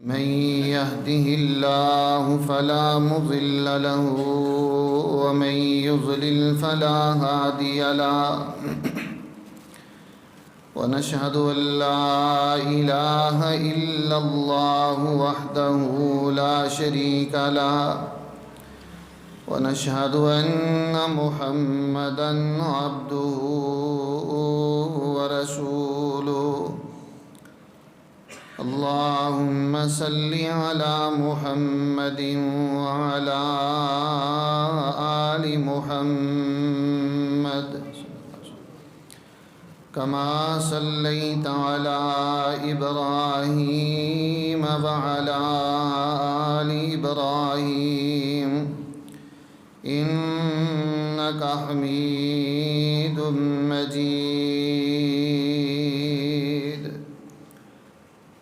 من يهده الله فلا مضل له ومن يضلل فلا هادي له ونشهد أن لا إله إلا الله وحده لا شريك له ونشهد أن محمدا عبده ورسوله اللهم صل على محمد وعلى آل محمد كما صليت على إبراهيم وعلى آل إبراهيم إنك حميد مجيد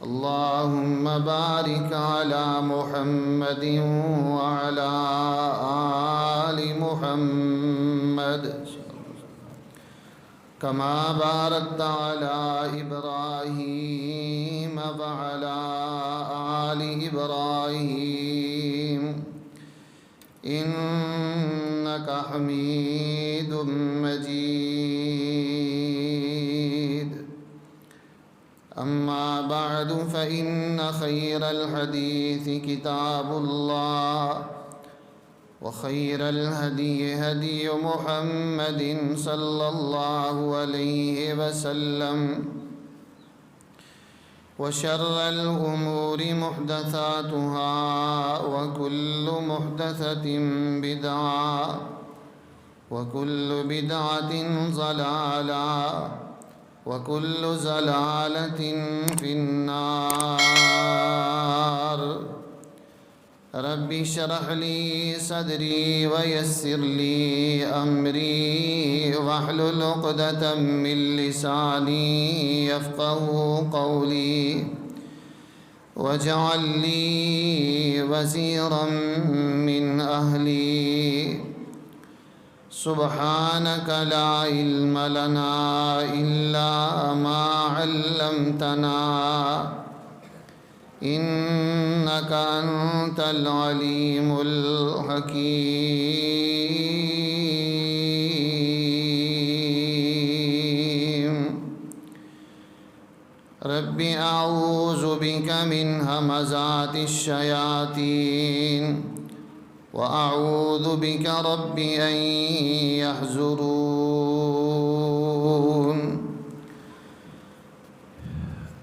اللهم بارك على محمد وعلى آل محمد كما باركت على إبراهيم وعلى آل إبراهيم إنك حميد مجيد أما بعد فإن خير الحديث كتاب الله وخير الهدي هدي محمد صلى الله عليه وسلم وشر الأمور محدثاتها وكل محدثة بدعة وكل بدعة ضلالة وكل ضلالة في النار رب اشرح لي صدري ويسر لي أمري واحلل عقدة من لساني يفقه قولي واجعل لي وزيرا من أهلي سبحانك لا علم لنا إلا ما علمتنا إنك أنت العليم الحكيم رب أعوذ بك من همزات الشياطين وأعوذ بك رب أن يحضرون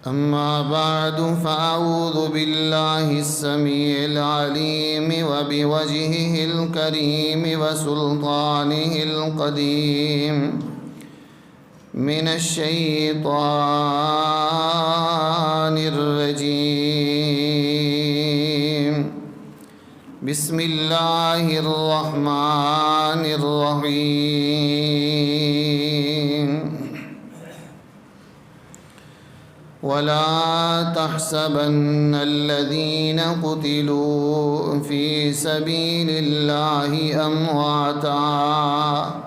أما بعد فأعوذ بالله السميع العليم وبوجهه الكريم وسلطانه القديم من الشيطان الرجيم بسم الله الرحمن الرحيم ولا تحسبن الذين قتلوا في سبيل الله أمواتا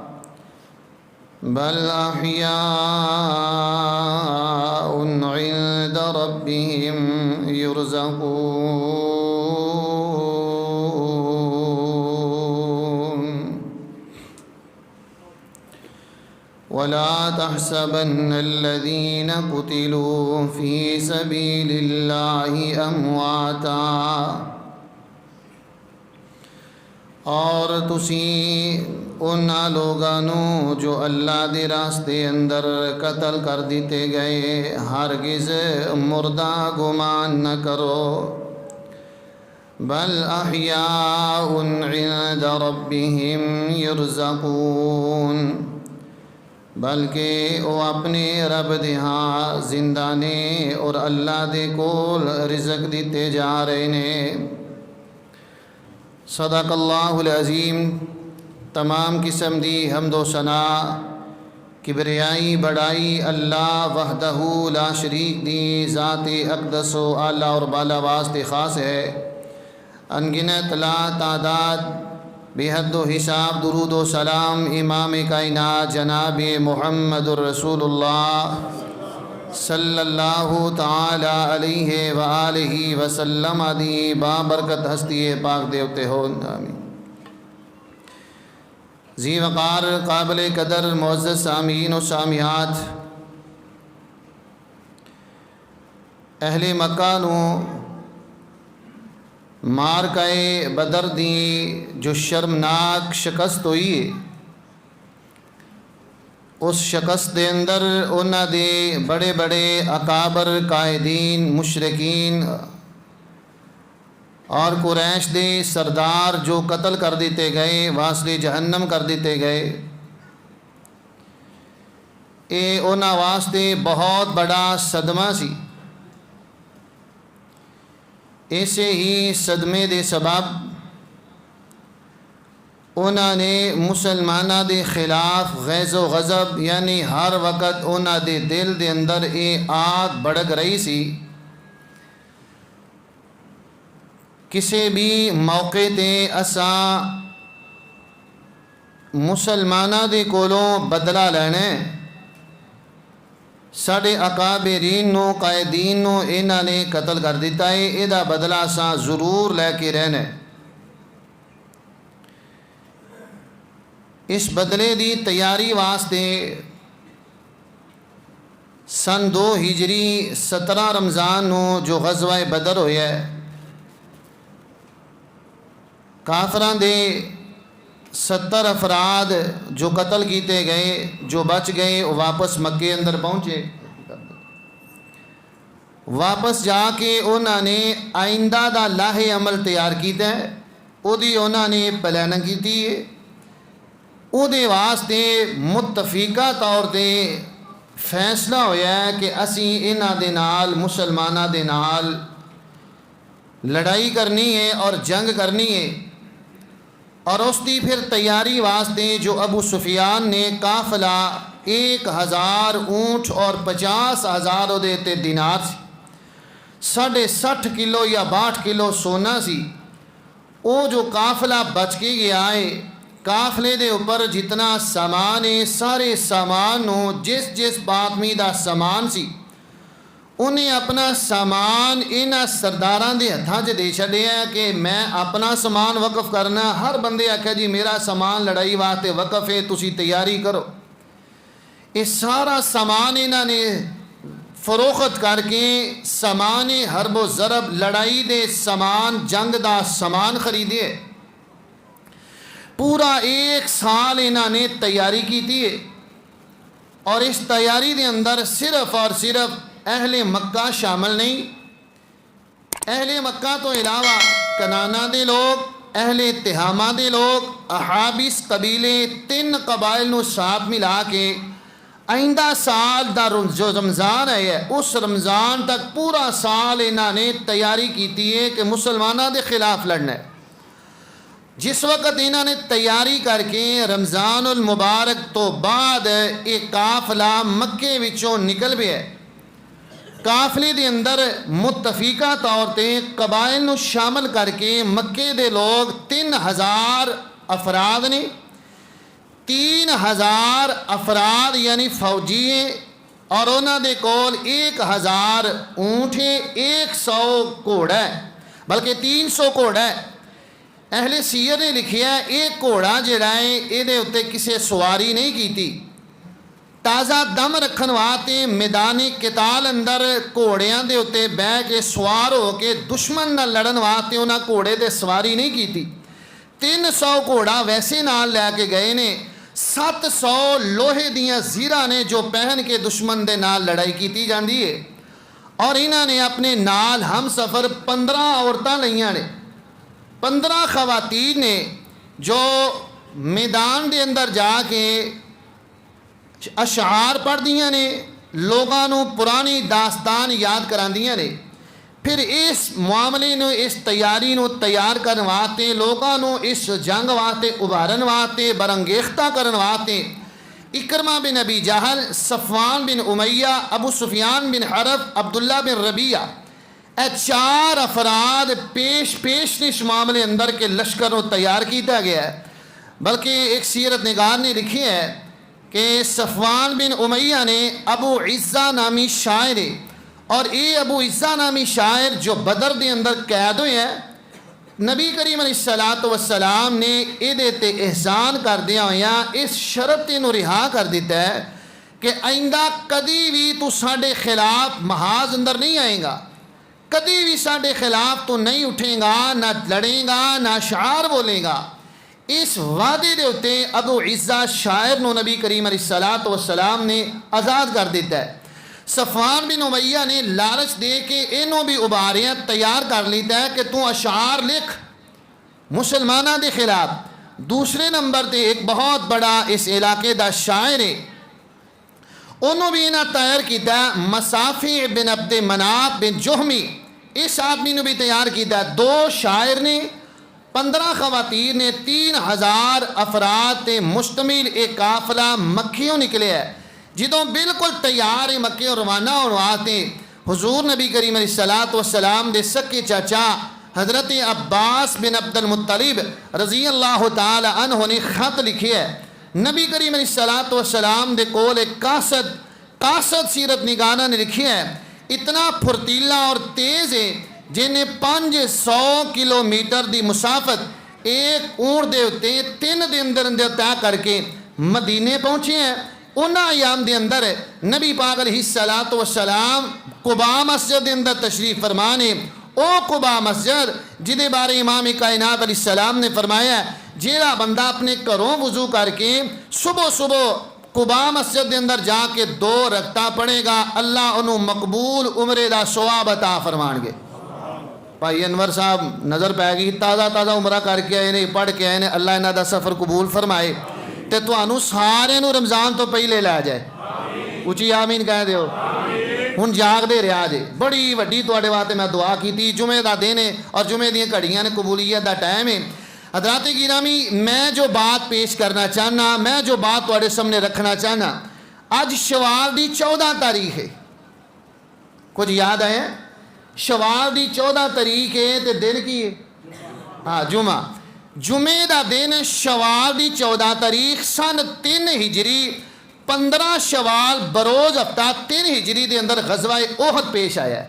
بل أحياء عند ربهم يرزقون ولا تحسبن الذين قتلوا في سبيل الله أمواتا और तुसी उन्ना लोगानू जो अल्लाह दे रास्ते अंदर कत्ल कर दिते गए हरगिज़ मुर्दा गुमान न करो बल अहयाउन इंद रब्बिहिम युरज़क़ून बल्कि वो अपने रब दे हाँ जिंदा ने और अल्लाह दे कोल रिज़्क़ दिते जा रहे ने सदक़ल्लाहुल अज़ीम। तमाम किस्म दी हम्दो सना किबरियाई बड़ाई अल्लाह वहदहू ला शरीक दी ज़ात अक़दस व आला और बाला वास्ते ख़ास है। अनगिनत ला तादाद बेहद हिसाब दुरूद व सलाम इमाम कायनात जनाब मुहम्मदुर रसूलुल्लाह सल्लल्लाहु ताला अलैहि व आलिहि वसल्लम दी बाबरकत हस्ती पाक देवते हो। आमीन। जी वक़ार काबिल कदर मुअज़्ज़ज़ सामीन व सामियात, अहले मक्का नू मारकाए बदर दी जो शर्मनाक शिकस्त हुई है, उस शिकस्त के अंदर उन्हां दे बड़े बड़े अकाबर कायदीन मुशरिकीन और कुरैश दे सरदार जो कत्ल कर दिते गए, वासले जहन्नम कर दिते गए। ये उन्हां वास्ते बहुत बड़ा सदमा सी। ऐसे ही सदमे दे सबब उन्होंने मुसलमाना दे खिलाफ गैज़ो गज़ब यानी हर वक़्त उन्होंने दे दिल दे अंदर ये आग भड़क रही सी। किसी भी मौके ते असा मुसलमाना दे कोलों बदला लेना, साढ़े अकाबरीन नो कायदीन नो इन्हां ने कत्ल कर दिता है, इहदा बदला असा ज़रूर लैके रहना। इस बदले की तैयारी वास्ते सन 2 हिजरी 17 रमज़ान नो जो गज़वा बदर होया है, काफरां दे 70 अफराद जो कत्ल किए गए, जो बच गए वो वापस मक्के अंदर पहुँचे। वापस जाके उन्होंने आइंदा दा लाहे अमल तैयार किया है, उहदी उन्होंने प्लानिंग की है। उहदे वास्ते मुतफीका तौर पर फैसला होया है कि असी इन्हां दे नाल मुसलमाना दे नाल लड़ाई करनी है और जंग करनी है। और उसकी फिर तैयारी वास्ते जो अबू सुफियान ने काफिला 1000 ऊँट और 50,000 उहदे ते दिनार, 60.5 किलो या 62 किलो सोना सी, वो जो काफिला बच के गया है, काफिले दे ऊपर जितना सामान है, सारे सामान नू जिस जिस आदमी दा सामान सी उन्हें अपना सामान इन्हां सरदारां दे हत्थां 'च दे छड्डिया कि मैं अपना सामान वकफ करना। हर बंदे आख्या जी मेरा सामान लड़ाई वास्ते वकफ है, तुसी तैयारी करो। ये सारा सामान इन्हां ने फरोख्त करके सामान हरबो ज़रब लड़ाई दे सामान, जंग दा सामान खरीदे। पूरा 1 साल इन्हां ने तैयारी की है और इस तैयारी के अंदर सिर्फ और सिर्फ अहले मक्का शामिल नहीं। अहले मक्का तो इलावा कनाना दे लोग, अहले तिहामा दे लोग, अहाबिस कबीले, 3 कबाइल नू साथ मिला के आइंदा साल दा जो रमज़ान है, उस रमज़ान तक पूरा साल इन्हों ने तैयारी की है कि मुसलमाना के खिलाफ लड़ना है। जिस वक़्त इन्होंने तैयारी करके रमज़ानुल मुबारक तो बाद एक काफिला मक्के विचों निकल गया। काफिले के अंदर मुतफीका तौर पर कबाइल नू शामिल करके मक्के दे लोग 3000 अफराद ने। 3000 अफराद यानी फौजी है और उन्होंने कोल 1000 ऊँट है, 100 घोड़ा है, बल्कि 300 घोड़ा है। अहले सीयर ने लिखिया एक घोड़ा जिहड़ा है इहदे उत्ते किसी सवारी नहीं की। ताज़ा दम रखन वास्ते मैदानी किताल अंदर घोड़ियां दे उत्ते बह के सवार हो के दुश्मन नाल लड़न वास्ते उन्हां घोड़े दे सवारी नहीं की। 300 घोड़ा वैसे नाल लैके गए ने, 700 लोहे दियां जीरा ने जो पहन के दुश्मन दे नाल लड़ाई की जाती है। और इन्हां ने अपने नाल हम सफ़र 15 औरतां लईयां ने, 15 खवातीन ने जो मैदान के अंदर जाके अशार पढ़ दियां ने, लोगों को पुरानी दास्तान याद करांदियां ने। फिर इस मामले में, इस तैयारी को तैयार करने वास्ते, लोगों को इस जंग वास्ते उभारन वास्ते, बरंगेख्ता करने वास्ते इकरमा बिन अबी जहल, सफवान बिन उमैया, अबू सुफियान बिन हरफ, अब्दुल्ला बिन रबिया, 4 अफराद पेश इस मामले अंदर के लश्कर को तैयार किया गया है। बल्कि एक सीरत निगार ने लिखी है कि सफ़वान बिन उमैया ने अबू इज़्ज़ा नामी शायर और ये अबू इज़्ज़ा नामी शायर जो बदर के अंदर कैद हुए हैं, नबी करीम अलैहिस्सलातु वस्सलाम ने इहदे ते एहसान करदियां होइयां इस शर्त इनू रिहा कर दिता है कि आइंदा कदी भी तू साडे खिलाफ महाज अंदर नहीं आएगा, कदी भी साडे खिलाफ तू नहीं उठेगा, ना लड़ेगा, ना शार बोलेगा। इस वादे के उत्ते अबू इज़्ज़ा शायर नू नबी करीम अलैहिस्सलातु वस्सलाम ने आज़ाद कर दिता है। सफ़वान बिन उमैया ने लालच दे के इन्हों भी उबारियाँ तैयार कर लीता है कि तू अशार लिख मुसलमाना के खिलाफ। दूसरे नंबर पर एक बहुत बड़ा इस इलाके का शायर है, उन्होंने भी इन्हें तैयार किया मसाफी बिन अब्द मनाफ बिन जोहमी, इस आदमी ने भी तैयार किया। दो शायर ने 15 खवातीर ने 3000 अफराद से मुश्तमिल एक काफिला मक्खियों निकले है। जो बिल्कुल तैयार है मक्के रवाना होने वास्ते, हुजूर नबी करीम अलैहिस्सलातु वस्सलाम दे सके चाचा हज़रत अब्बास बिन अब्दुल मुत्तलिब रज़ी अल्लाह ताला अन्हु ने ख़त लिखे है। नबी करीम अलैहिस्सलातु वस्सलाम दे कोल एक कासद सीरत निगाना ने लिखी है, इतना फुर्तीला और तेज़ है जिन्हें 500 किलोमीटर की मुसाफत एक ऊँट के उत्ते 3 दिन के अंदर तय करके मदीने पहुँचे हैं। उन्होंने अयाम के अंदर नबी पाक अलैहिस्सलातु वस्सलाम कुबा मस्जिद के अंदर तशरीफ फरमाने। ओ कुबा मस्जिद जिदे बारे इमाम कायनात अलैहिस्सलाम ने फरमाया जेड़ा बंदा अपने घरों वजू करके सुबह सुबह कुबा मस्जिद के अंदर जाके 2 रकता पढ़ेगा, अल्लाह उन्होंने मकबूल उमरे का सवाब अता फरमाएंगे। भाई अनवर साहब नज़र पै गई, ताज़ा ताज़ा उमरा करके आए ने, पढ़ के आए ने, अल्लाह इन्हां दा सफ़र कबूल फरमाए ते तुहानू सारे नू रमज़ान तो पहले लै जाए। उची आमीन कह दिओ। हुण जागदे रहा जे, बड़ी वड्डी तुहाडे वास्ते मैं दुआ की। जुमे का दिन है और जुमे दी घड़ियां ने, कबूलियत का टाइम है। हज़रात गिरामी, मैं जो बात पेश करना चाहना, मैं जो बात तुहाडे सामने रखना चाहना, अज शवाल की 14 तारीख है। कुछ याद आया? शवाल की 14 तारीख है तो दिन की है? हाँ, जुमा। जुमे का दिन शवाल की 14 तारीख सन 3 हिजरी 15 शवाल बरोज हफ्ता 3 हिजरी के अंदर गज़वा ओहद पेश आया।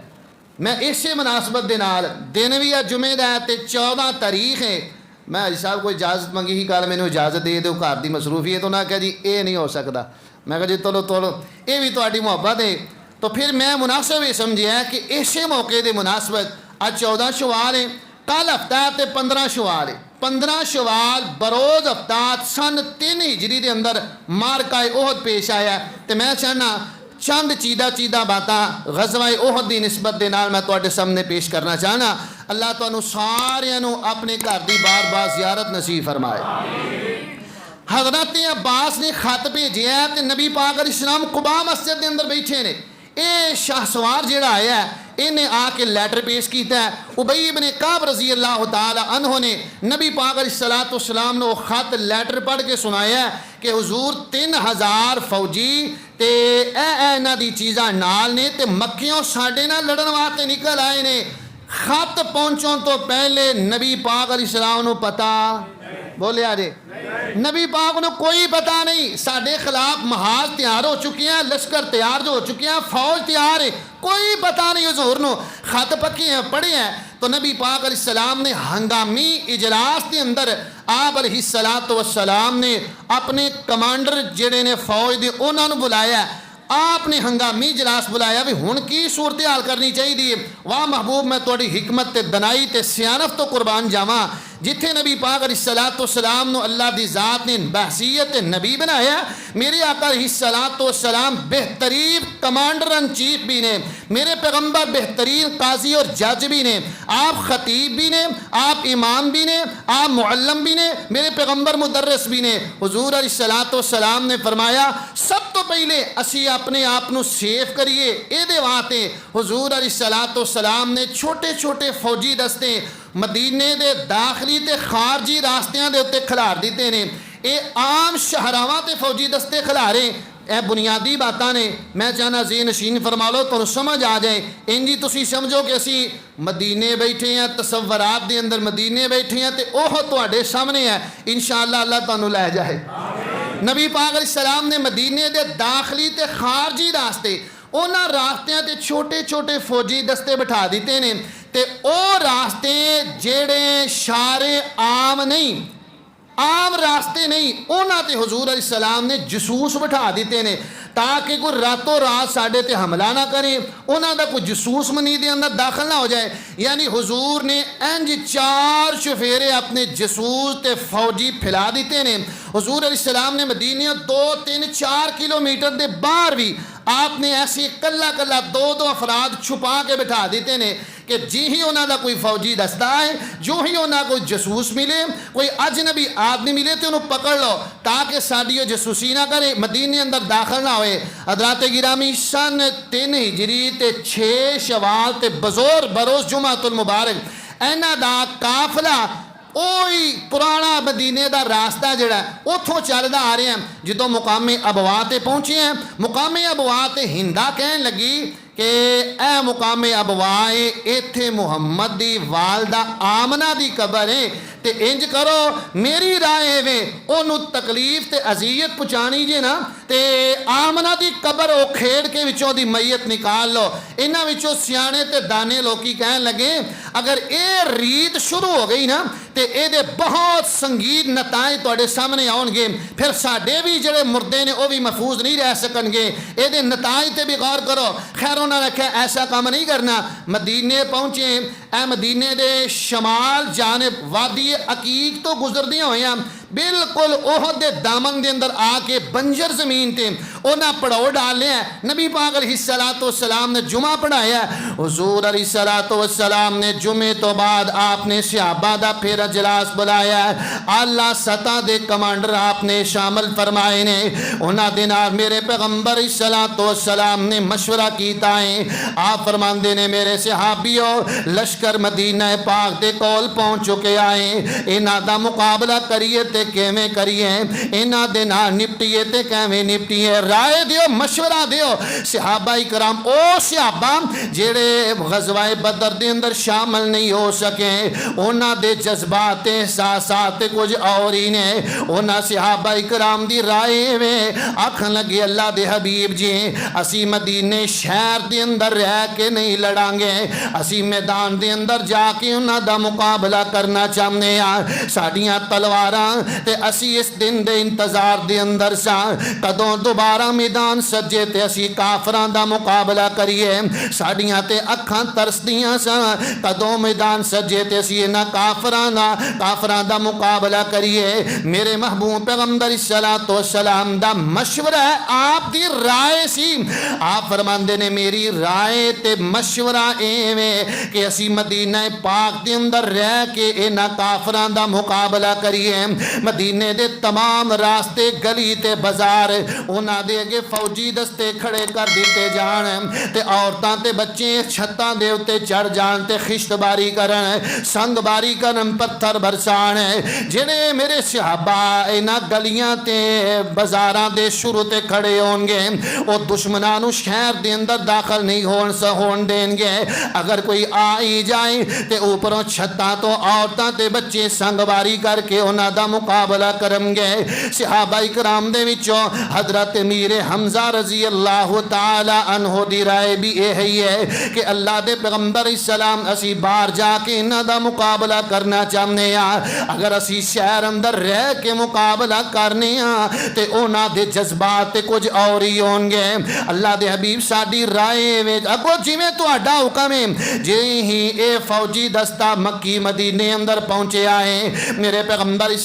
मैं इसे मुनासबत के नाल दिन भी है जुमे का है तो 14 तारीख है। मैं हाजी साहब को इजाज़त मंगी ही, कल मैंने इजाज़त दे दो, घर की मसरूफीयत। उन्हें कहा जी ये नहीं हो सकता। मैं कहा जी चलो चलो ये भी तुहाडी मुहब्बत है। तो फिर मैं मुनासिब ये समझिया कि इसे मौके के मुनासबत आज 14 शवाल है, कल हफ्ता है तो 15 शवाल है। 15 शवाल बरोज हफ्ता सन 3 हिजरी के अंदर मारका ओहद पेश आया। तो मैं चाहना चंद चीदा बातें गज़वा ओहद की निस्बत के नाल मैं तुहाडे सामने पेश करना चाहना। अल्लाह तुहानू सारियां नू अपने घर की बार बार ज़ियारत नसीब फरमाए। हज़रत अब्बास ने खत भेजा है तो नबी पाक अलैहिस्सलाम कुबा मस्जिद के अंदर बैठे ने। ये शाहसवार जिहड़ा आया इन्हें आके लैटर पेश किया है। उबई इब्न काब रज़ी अल्लाह ताला अन्हु ने नबी पाक अलैहिस्सलातु वस्सलाम ने खत लैटर पढ़ के सुनाया कि हुजूर 3000 फौजी ते इन्हां दी चीज़ां नाल ने ते मक्कियों साडे नाल लड़न वास्ते निकल आए ने। खत पहुँचों तो पहले नबी पाक अलैहिस्सलाम नूं पता बोलिया जे नबी पाक नूं कोई पता नहीं। साडे खिलाफ महाज तैयार हो चुके हैं, लश्कर तैयार हो चुके हैं, फौज तैयार है, कोई पता नहीं हुजूर नूं। खत पक्के हैं पढ़े हैं। तो नबी पाक अलैहिस्सलाम ने हंगामी इजलास के अंदर आप अलैहिस्सलातु वस्सलाम ने अपने कमांडर जेड़े ने फौज दे उन्हां नूं बुलाया। आपने हंगामी इजलास बुलाया भी हुण की सूरत हाल करनी चाहिए। वाह महबूब, मैं तुहाडी हिकमत ते दनाई ते सियानत तो कुर्बान जावां। जिथे नबी पाक अलैहिस्सलातु वस्सलाम नूं अल्लाह दी ज़ात ने बहसीयत नबी बनाया, मेरे आका अलैहिस्सलातु वस्सलाम बेहतरीन कमांडर इन चीफ भी ने, मेरे पैगंबर बेहतरीन काजी और जज भी ने, आप खतीब भी ने, आप इमाम भी ने, आप मुअल्लम भी ने, मेरे पैगंबर मुदर्रिस भी ने। हुजूर अलैहिस्सलातु वस्सलाम ने फरमाया सब तो पहले असी अपने आप नूं सेफ करिए। इहदे वास्ते हुजूर अलैहिस्सलातु वस्सलाम ने छोटे छोटे फौजी दस्ते मदीने दे दाखली ते खारजी रास्तियां दे उत्ते खिलार दिते ने। ये आम शहरावां ते फौजी दस्ते खिलारे। यह बुनियादी बातां ने, मैं चाहना ज़हन नशीन फरमा लो तो समझ आ जाए। इंजी तुसी समझो कि असी मदीने बैठे हैं, तसव्वरात दे अंदर मदीने बैठे हैं तो ओह तुहाडे सामने है। इंशाअल्लाह अल्लाह तुहानू लै जाए। नबी पाक अलैहिस्सलाम ने मदीने दे दाखली ते खारजी रास्ते उन्हां रास्तियां ते छोटे छोटे फौजी दस्ते बिठा दिते ने ते ओ रास्ते जेड़े शारे आम नहीं, आम रास्ते नहीं, उन्हां ते हुजूर अलैहिस्सलाम ने जसूस बिठा दिते ने ताकि कोई रातों रात साढ़े ते हमला ना करे, उन्हां दा कोई जसूस मनी दे अंदर दाखिल ना हो जाए। यानी हुजूर ने इंज 4 चुफेरे अपने जसूस ते फौजी फैला दिते ने। हुजूर अलैहिस्सलाम ने मदीने 2, 3, 4 किलोमीटर दे बाहर भी आपने ऐसे कल्ला कल्ला 2-2 अफराद छुपा के बिठा देते ने कि जी ही उन्होंने कोई फौजी दस्ता है, जो ही उन्होंने कोई जसूस मिले, कोई अजनबी आदमी मिले तो उन्होंने पकड़ लो ताकि साड़ी जसूसी ना करे, मदीने अंदर दाखिल ना होए। हज़रात गिरामी सन 3 हिजरी ते 6 शवाल ते बज़ोर बरोज़ जुमातुल मुबारक इन्हां दा काफिला ओही पुराना मदीने का रास्ता जड़ा उतों चलता आ रहा है। जो मुकामे अबवा ते पहुँचे हैं, मुकामे अबवा ते हिंदा कहन लगी कि ए मुकामे अबवा है, इत्थे मुहम्मद दी वालदा आमना दी कबर है, ते इंज करो मेरी राय वे ओनू तकलीफ ते अजियत पहुँचानी जे ना, ते आमना दी कबर ओ खेड़ के विचों दी मैयत निकाल लो। इन्हां विचों सियाने ते दाने लोकी कहन लगे अगर ये रीत शुरू हो गई ना तो ये बहुत संगीन नताए तुहाडे सामने आउणगे, फिर साडे भी जिहड़े मुर्दे ने वह भी महफूज नहीं रह सकणगे। ये नताए ते भी गौर करो। खैर उन्होंने आख्या ऐसा काम नहीं करना। मदीने पहुँचे, ए मदीने दे शमाल जानिब वादी अकीक तो गुजरदियां होइयां बिल्कुल ओहद दे दामन दे अंदर आके बंजर जमीन ते उन्हें पड़ाओ डाल लिया। नबी पाक अलैहिस्सलाम ने जुमा पढ़ाया। हुजूर अलैहिस्सलाम ने जुमे तो बाद आपने सहाबा दा फिर अजलास बुलाया। आला सतह दे कमांडर आपने शामिल फरमाए ने। उन्हां दे नाल मेरे पैगंबर अलैहिस्सलाम ने मशवरा कीता है। आप फरमांदे ने मेरे सहाबियों लश्कर मदीना पाक दे कोल पहुंच चुके आए, इन्हां दा मुकाबला करिए ते किवें करिए, इन्हां दे नाल निपटिए ते किवें निपटिए, राय दियो मशवरा दियो। सहाबा इकराम ओ सहाबा जेड़े गज़वाए बदर दे अंदर शामिल नहीं हो सके, उन्हां दे जज्बात एहसासात कुछ और ही ने। उन्हां सहाबा इकराम दी राय वे आखन लगे अल्लाह दे हबीब जी असी मदीने शहर दे अंदर रह के नहीं लड़ांगे, असी मैदान दे अंदर जाके उन्हां दा मुकाबला करना चाहते हैं। साडियां तलवारां ते असी इस दिन दे इंतजार दे अंदर सा कदों दोबारा मैदान सजे ते असी काफरां दा मुकाबला करिए। साडियां ते अखां तरसदियां सा कदों मैदान सजे ते असी इन्हां काफरां दा मुकाबला करिए। मेरे महबूब पैगंबर सलाम दा मशवरा है, आप दी राय सी। आप फरमांदे ने मेरी राय ते मशवरा एवें कि असी मदीना पाक दे अंदर रह के इन्हां काफरां दा मुकाबला करिए। मदीने दे तमाम रास्ते गली ते बाजार उन्हां दे अगे फौजी दस्ते खड़े कर दिते जान ते औरतां ते बच्चे छत्तां दे उत्ते चढ़ जान ते खिश्तबारी करन, संगबारी करन, पत्थर बरसान। जेड़े मेरे सहाबा इन्हां गलियां ते बाजारां दे शुरू ते खड़े होणगे वो दुश्मनां नूं शहर दे अंदर दाखिल नहीं होण देणगे। अगर कोई आ ही जाए ते ऊपरों छत्तां तो औरतां ते बच्चे संगबारी करके उन्हां दा मुकाबला करनगे। सहाबा इकराम दे विचों हजरत मीर हमजा रजी अल्लाह तआला अन्हु दी राय भी यही है कि अल्लाह दे पैगंबर सलाम असी बाहर जाके इन्हां दा मुकाबला करना चाहते हैं। अगर असी शहर अंदर रह के मुकाबला करने ते उन्हां दे जज्बात कुछ और ही होणगे। अल्लाह दे हबीब साडी राय विच अगो जिवें तुहाडा हुक्म है जे ही ए फौजी दस्ता मक्की मदीने अंदर पहुंचे आए, मेरे पैगंबर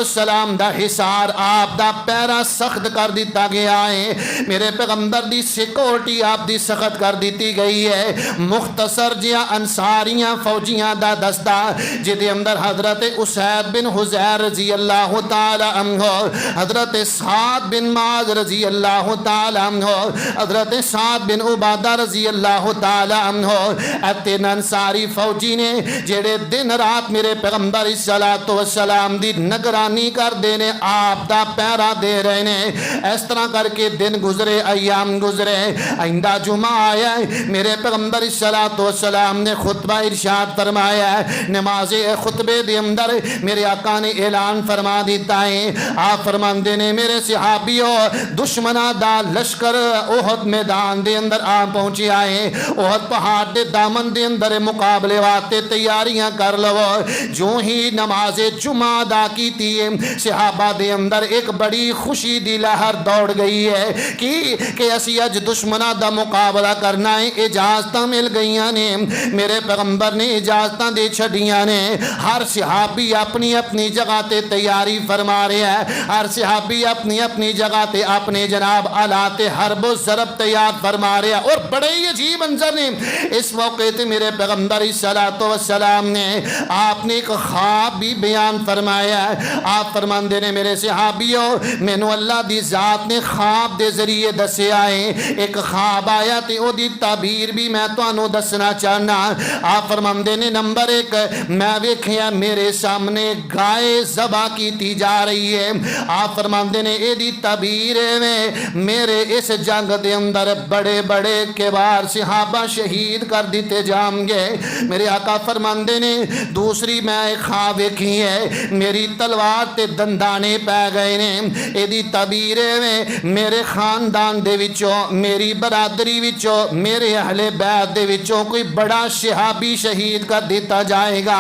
सलाम दा हिसार आप दा पैरा सख्त कर दिता गया है। मेरे पैगंबर दी सिक्योरिटी आप दी सख्त कर दी गई है। मुख्तसर जिया अंसारियां फौजियां दा दस्ता जिदे अंदर हजरत उसैद बिन हुजैर रजी अल्लाह तआला अन्हु, हजरत साद बिन माज रजी अल्लाह तआला अन्हु, हजरत साद बिन उबादा रजी अल्लाह तआला अन्हु, तीन अंसारी फौजी ने जेड़े दिन रात मेरे पैगंबर सलाम दी निगरानी करते ने, आप दा पैरा दे रहे ने। इस तरह करके दिन गुजरे, अयाम गुजरे। आइंदा जुमा आया है, मेरे पैगंबर सलातो वसलाम ने खुतबा इरशाद फरमाया है। नमाज़े खुतबे दे अंदर मेरे आका ने ऐलान फरमा दिता है। आप फरमाते ने मेरे सहाबियों, दुश्मना दा लश्कर ओहद मैदान दे अंदर आ पहुंचिया है। ओहद पहाड़ दे दामन दे अंदर मुकाबले वास्ते तैयारियां कर लवो। जो ही नमाज़े जुमा अदा की थी, सहाबा दे अंदर एक बड़ी खुशी दी लहर दौड़ गई है कि असी अज दुश्मना दा मुकाबला करना है। इजाजत मिल गई ने, मेरे पैगंबर ने इजाजत दे छड़ियां ने। हर सहाबी अपनी अपनी जगह ते तैयारी फरमा रहा है। हर सहाबी अपनी अपनी जगह ते अपने जनाब आलाते हरबो ज़रब तैयार फरमा रहा। और बड़े ही अजीब मंजर ने इस मौके ते मेरे पैगंबर सलातो वसलाम ने आपने एक ख्वाब भी बयान फरमाया है। आप फरमाते ने मेरे सहाबियों, मैनू अल्लाह दी जात ने ख्वाब दे जरिए दसिया है। एक ख्वाब आया तो ओदी ताबीर भी मैं तुहानू दसना चाहना। आप फरमाते ने नंबर एक, मैं वेखिया मेरे सामने गाय ज़बा की जा रही है। आप फरमाते ने एदी ताबीर में मेरे इस जंग दे अंदर बड़े बड़े किबार सहाबा शहीद कर दिते जाएंगे। मेरे आका फरमाते ने दूसरी मैं एक ख्वाब वेखी है, मेरी तलवार ते दंदाने पै गए ने। एदी ताबीर में मेरे खानदान दे विचों, मेरी बरादरी विचों, मेरे अहले बैत दे विचों कोई बड़ा सहाबी शहीद कर दिता जाएगा।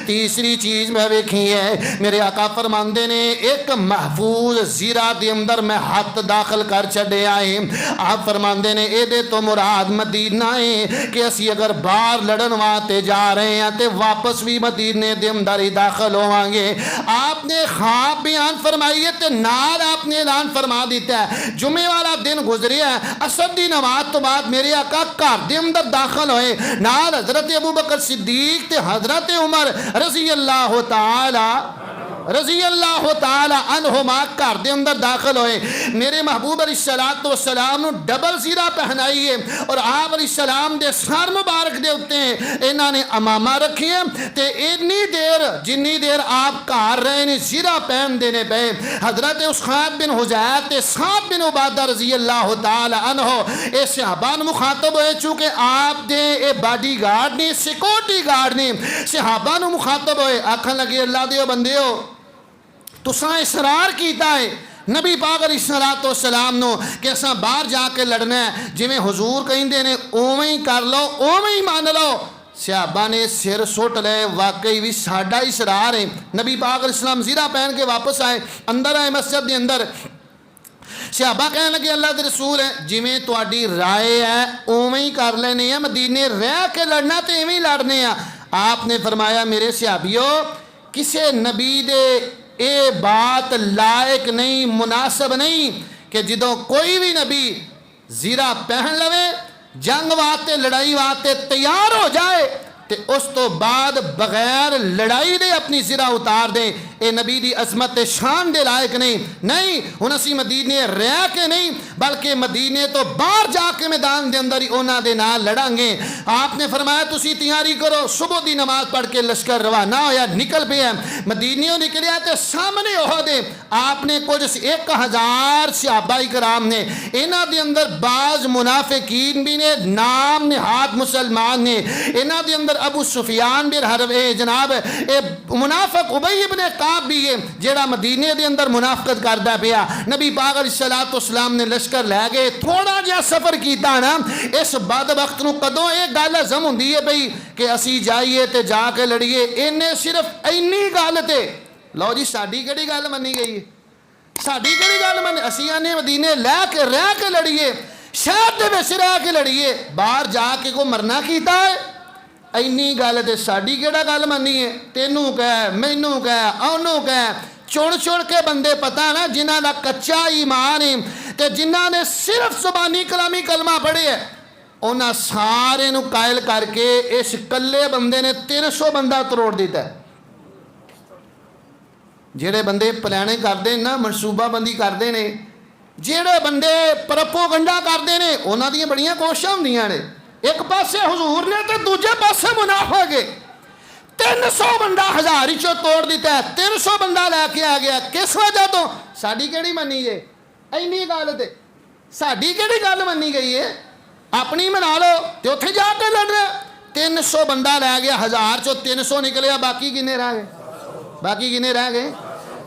तीसरी चीज़ मैं वेखी है, मेरे आका फरमाते ने एक महफूज ज़ीरा दे अंदर मैं हाथ दाखिल कर छड़े आए। आप फरमाते ने एदे तो मुराद मदीना है कि असी अगर बाहर लड़न वास्ते जा रहे हैं तो वापस भी मदीने दे अंदर ही दाखिल होवांगे। आपने ख्वाब बयान फरमाई है तो नाल आपने ऐलान फरमा दिता है। जुमे वाला दिन गुजरिया, असर दी नमाज तो बाद मेरे आका घर दे अंदर दाखिल होए। नाल हजरत अबू बकर सिद्दीक ते हजरत उमर रजी अल्लाह ताला अन्हुमा घर दे अंदर दाखिल होए। मेरे महबूब अलैहिस्सलातु वस्सलाम नु डबल ज़ीरा पहनाई है और आप अलैहिस्सलाम दे सर मुबारक दे उत्ते इन्हां ने अमामा रखी है। ते इन्नी देर जिन्नी देर आप घर रहे ने ज़ीरा पहन देने पे हजरत उसखात बिन हुजैर ते साद बिन उबादा रजी अल्लाह ताला अन्हो ए सहाबा नु मुखातब होए। चूंकि आप दे ए बॉडी गार्ड ने, सिक्योरिटी गार्ड ने सहाबा नु मुखातब होए। आखन लगे अल्लाह दे बंदे हो, तुसा इसरार कीता है नबी पाक अलैहिस्सलातु वस्सलाम नो कि असां बाहर जाके लड़ना है, जिवें हुजूर कहिंदे ने उवें ही कर लो, उवें ही मान लो। सहाबा ने सिर सुट ले, वाकई भी साडा इसरार है। नबी पाक अलैहिस्सलाम ज़ीरा पहन के वापस आए, अंदर आए मस्जिद के अंदर। सहाबा कहने लगे अल्लाह के रसूल है, जिवें तुहाडी राय है उवें ही कर लेने हैं, मदीने रह के लड़ना तो इवें ही लड़ने आ। आपने फरमाया मेरे सहाबियों, किसी नबी दे ये बात लायक नहीं, मुनासिब नहीं कि जदों कोई भी नबी ज़ीरा पहन लवे, जंग वास्ते लड़ाई वास्ते तैयार हो जाए ते उस तो बाद बगैर लड़ाई दे अपनी ज़ीरा उतार दे। ये नबी दी अजमत शान दे लायक नहीं। हुण असीं मदीने रह के नहीं बल्कि मदीने तो बाहर जाके मैदान दे अंदर ही उन्हां दे नाल लड़ांगे। आपने फरमाया तुसीं तैयारी करो। सुबह दी नमाज पढ़ के लश्कर रवाना होया, निकल पिया। मदीने निकलिया तो सामने ओहद आपने कुछ 1000 सहाबा कराम ने, इन्हां दे अंदर बाज मुनाफिकीन भी ने, नाम निहाद मुसलमान ने। इन्हां दे अंदर अबू सुफियान बिन हरब जनाब ए मुनाफिक उबई इब्ने काब भी है जेड़ा मदीने दे अंदर मुनाफिकत करदा पिया। नबी पाक अलैहिस्सलातु वस्सलाम ने लश्कर लै गए। थोड़ा जिहा सफर कीता ना, इस बदबख्त नूं कदों ये गल हज़म हुंदी है बई कि असी जाइए ते जाके लड़िए, इन्हें सिर्फ इन्नी गल ते लो जी साडी केड़ी गल मन्नी गई है, साडी केड़ी गल मन्नी। असी आने मदीने लै के रह के लड़िए, शहर दे विच रह के लड़िए, बाहर जाके को मरना कीता है। इन्नी गल ते साडी केड़ा गल मन्नी है। तेनू कह, मैनू कह, ओनू कह, चुन के बंदे पता ना जिन्हां दा कच्चा ईमान है ते जिन्हां ने सिर्फ जुबानी कलामी कलमा पढ़े है, उन्हां सारे नूं कायल करके इस कल्ले बंदे ने 300 बंदा तरोड़ दिता है। जेड़े बंदे प्लाने करते ना, मनसूबाबंदी करते ने, जेड़े बंदे प्रोपोगंडा करते ने, उन्हां दियां बड़ियां कोशिशां हुंदियां ने। एक पासे हुजूर ने तो दूजे पासे मुनाफिक है। 300 बंदा 1000 चो तोड़ दिता है, 300 बंदा लैके आ गया। किस वजह तो? साडी केड़ी मनी जे इन्नी गल ते साडी केड़ी गल मनी गई है? अपनी मना लो तो उत्थे जाके लड़ना। 300 बंदा लै गया, 1000 चो 300 निकलिया, बाकी किन्ने रह गए? बाकी किन्ने रह गए?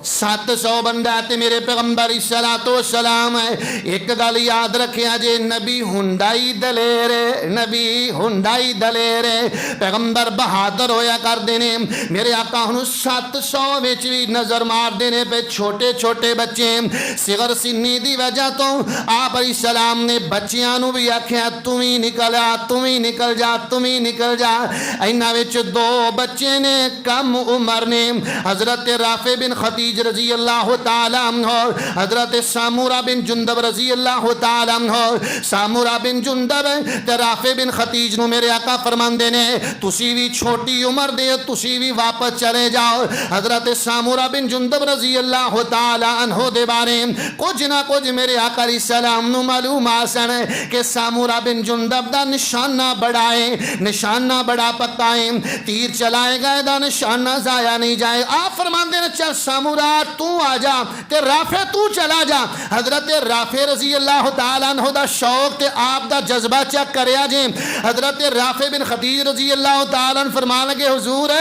700 बंदा। ते मेरे पैगंबर सलातो सलाम है, एक गल याद रखिया जे, नबी हुंडाई दलेर है, नबी हुंडाई दलेर है, पैगंबर बहादुर होया करते ने। मेरे आका हुन 700 विच भी नज़र मारते ने पे छोटे छोटे बच्चे सिगर सिन्नी दी वजह तो आप सलाम ने बच्चियां नू भी आख्या तू ही निकल आ, तू ही निकल जा, तू ही निकल जा। इन्हां विच 2 बच्चे ने कम उम्र ने, हजरत राफे बिन खतीज रजी अल्लाह ताला अन्हु, हजरत सामुरा बिन जुंदब रजी अल्लाह ताला अन्हु। सामुरा बिन जुंदब ते राफे बिन खतीज नू मेरे आका फरमांदे ने तुसी भी छोटी उम्र दे, तुसी भी वापस चले जाओ। हजरत सामुरा बिन जुंदब रजी अल्लाह ताला अन्हु दे बारे कुछ ना कुछ मेरे आका सलाम नू मालूम आसन कि सामुरा बिन जुंदब दा निशाना बड़ा है, निशाना बड़ा पक्का है, तीर चलाएगा दा निशाना जाया नहीं जाए। आप फरमांदे ने चल सामुरा तू आ जा ते राफे तू चला जा। हजरत राफे रजी अल्लाह ताला अन्हु दा शौक ते आप दा जज्बा चेक करया जे। हजरत राफे बिन खदीज रजी अल्लाह ताला अन्हु फरमान लगे हुजूर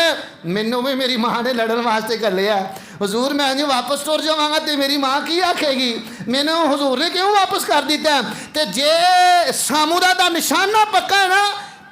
मैनू भी मेरी मां ने लड़न वास्ते घल्लिया, हुजूर मैं जो वापस तुर जावांगा ते मेरी मां की आखेगी, मैनू हुजूर ने क्यों वापस कर दिता? ते जे सामुरा दा निशाना पक्का है ना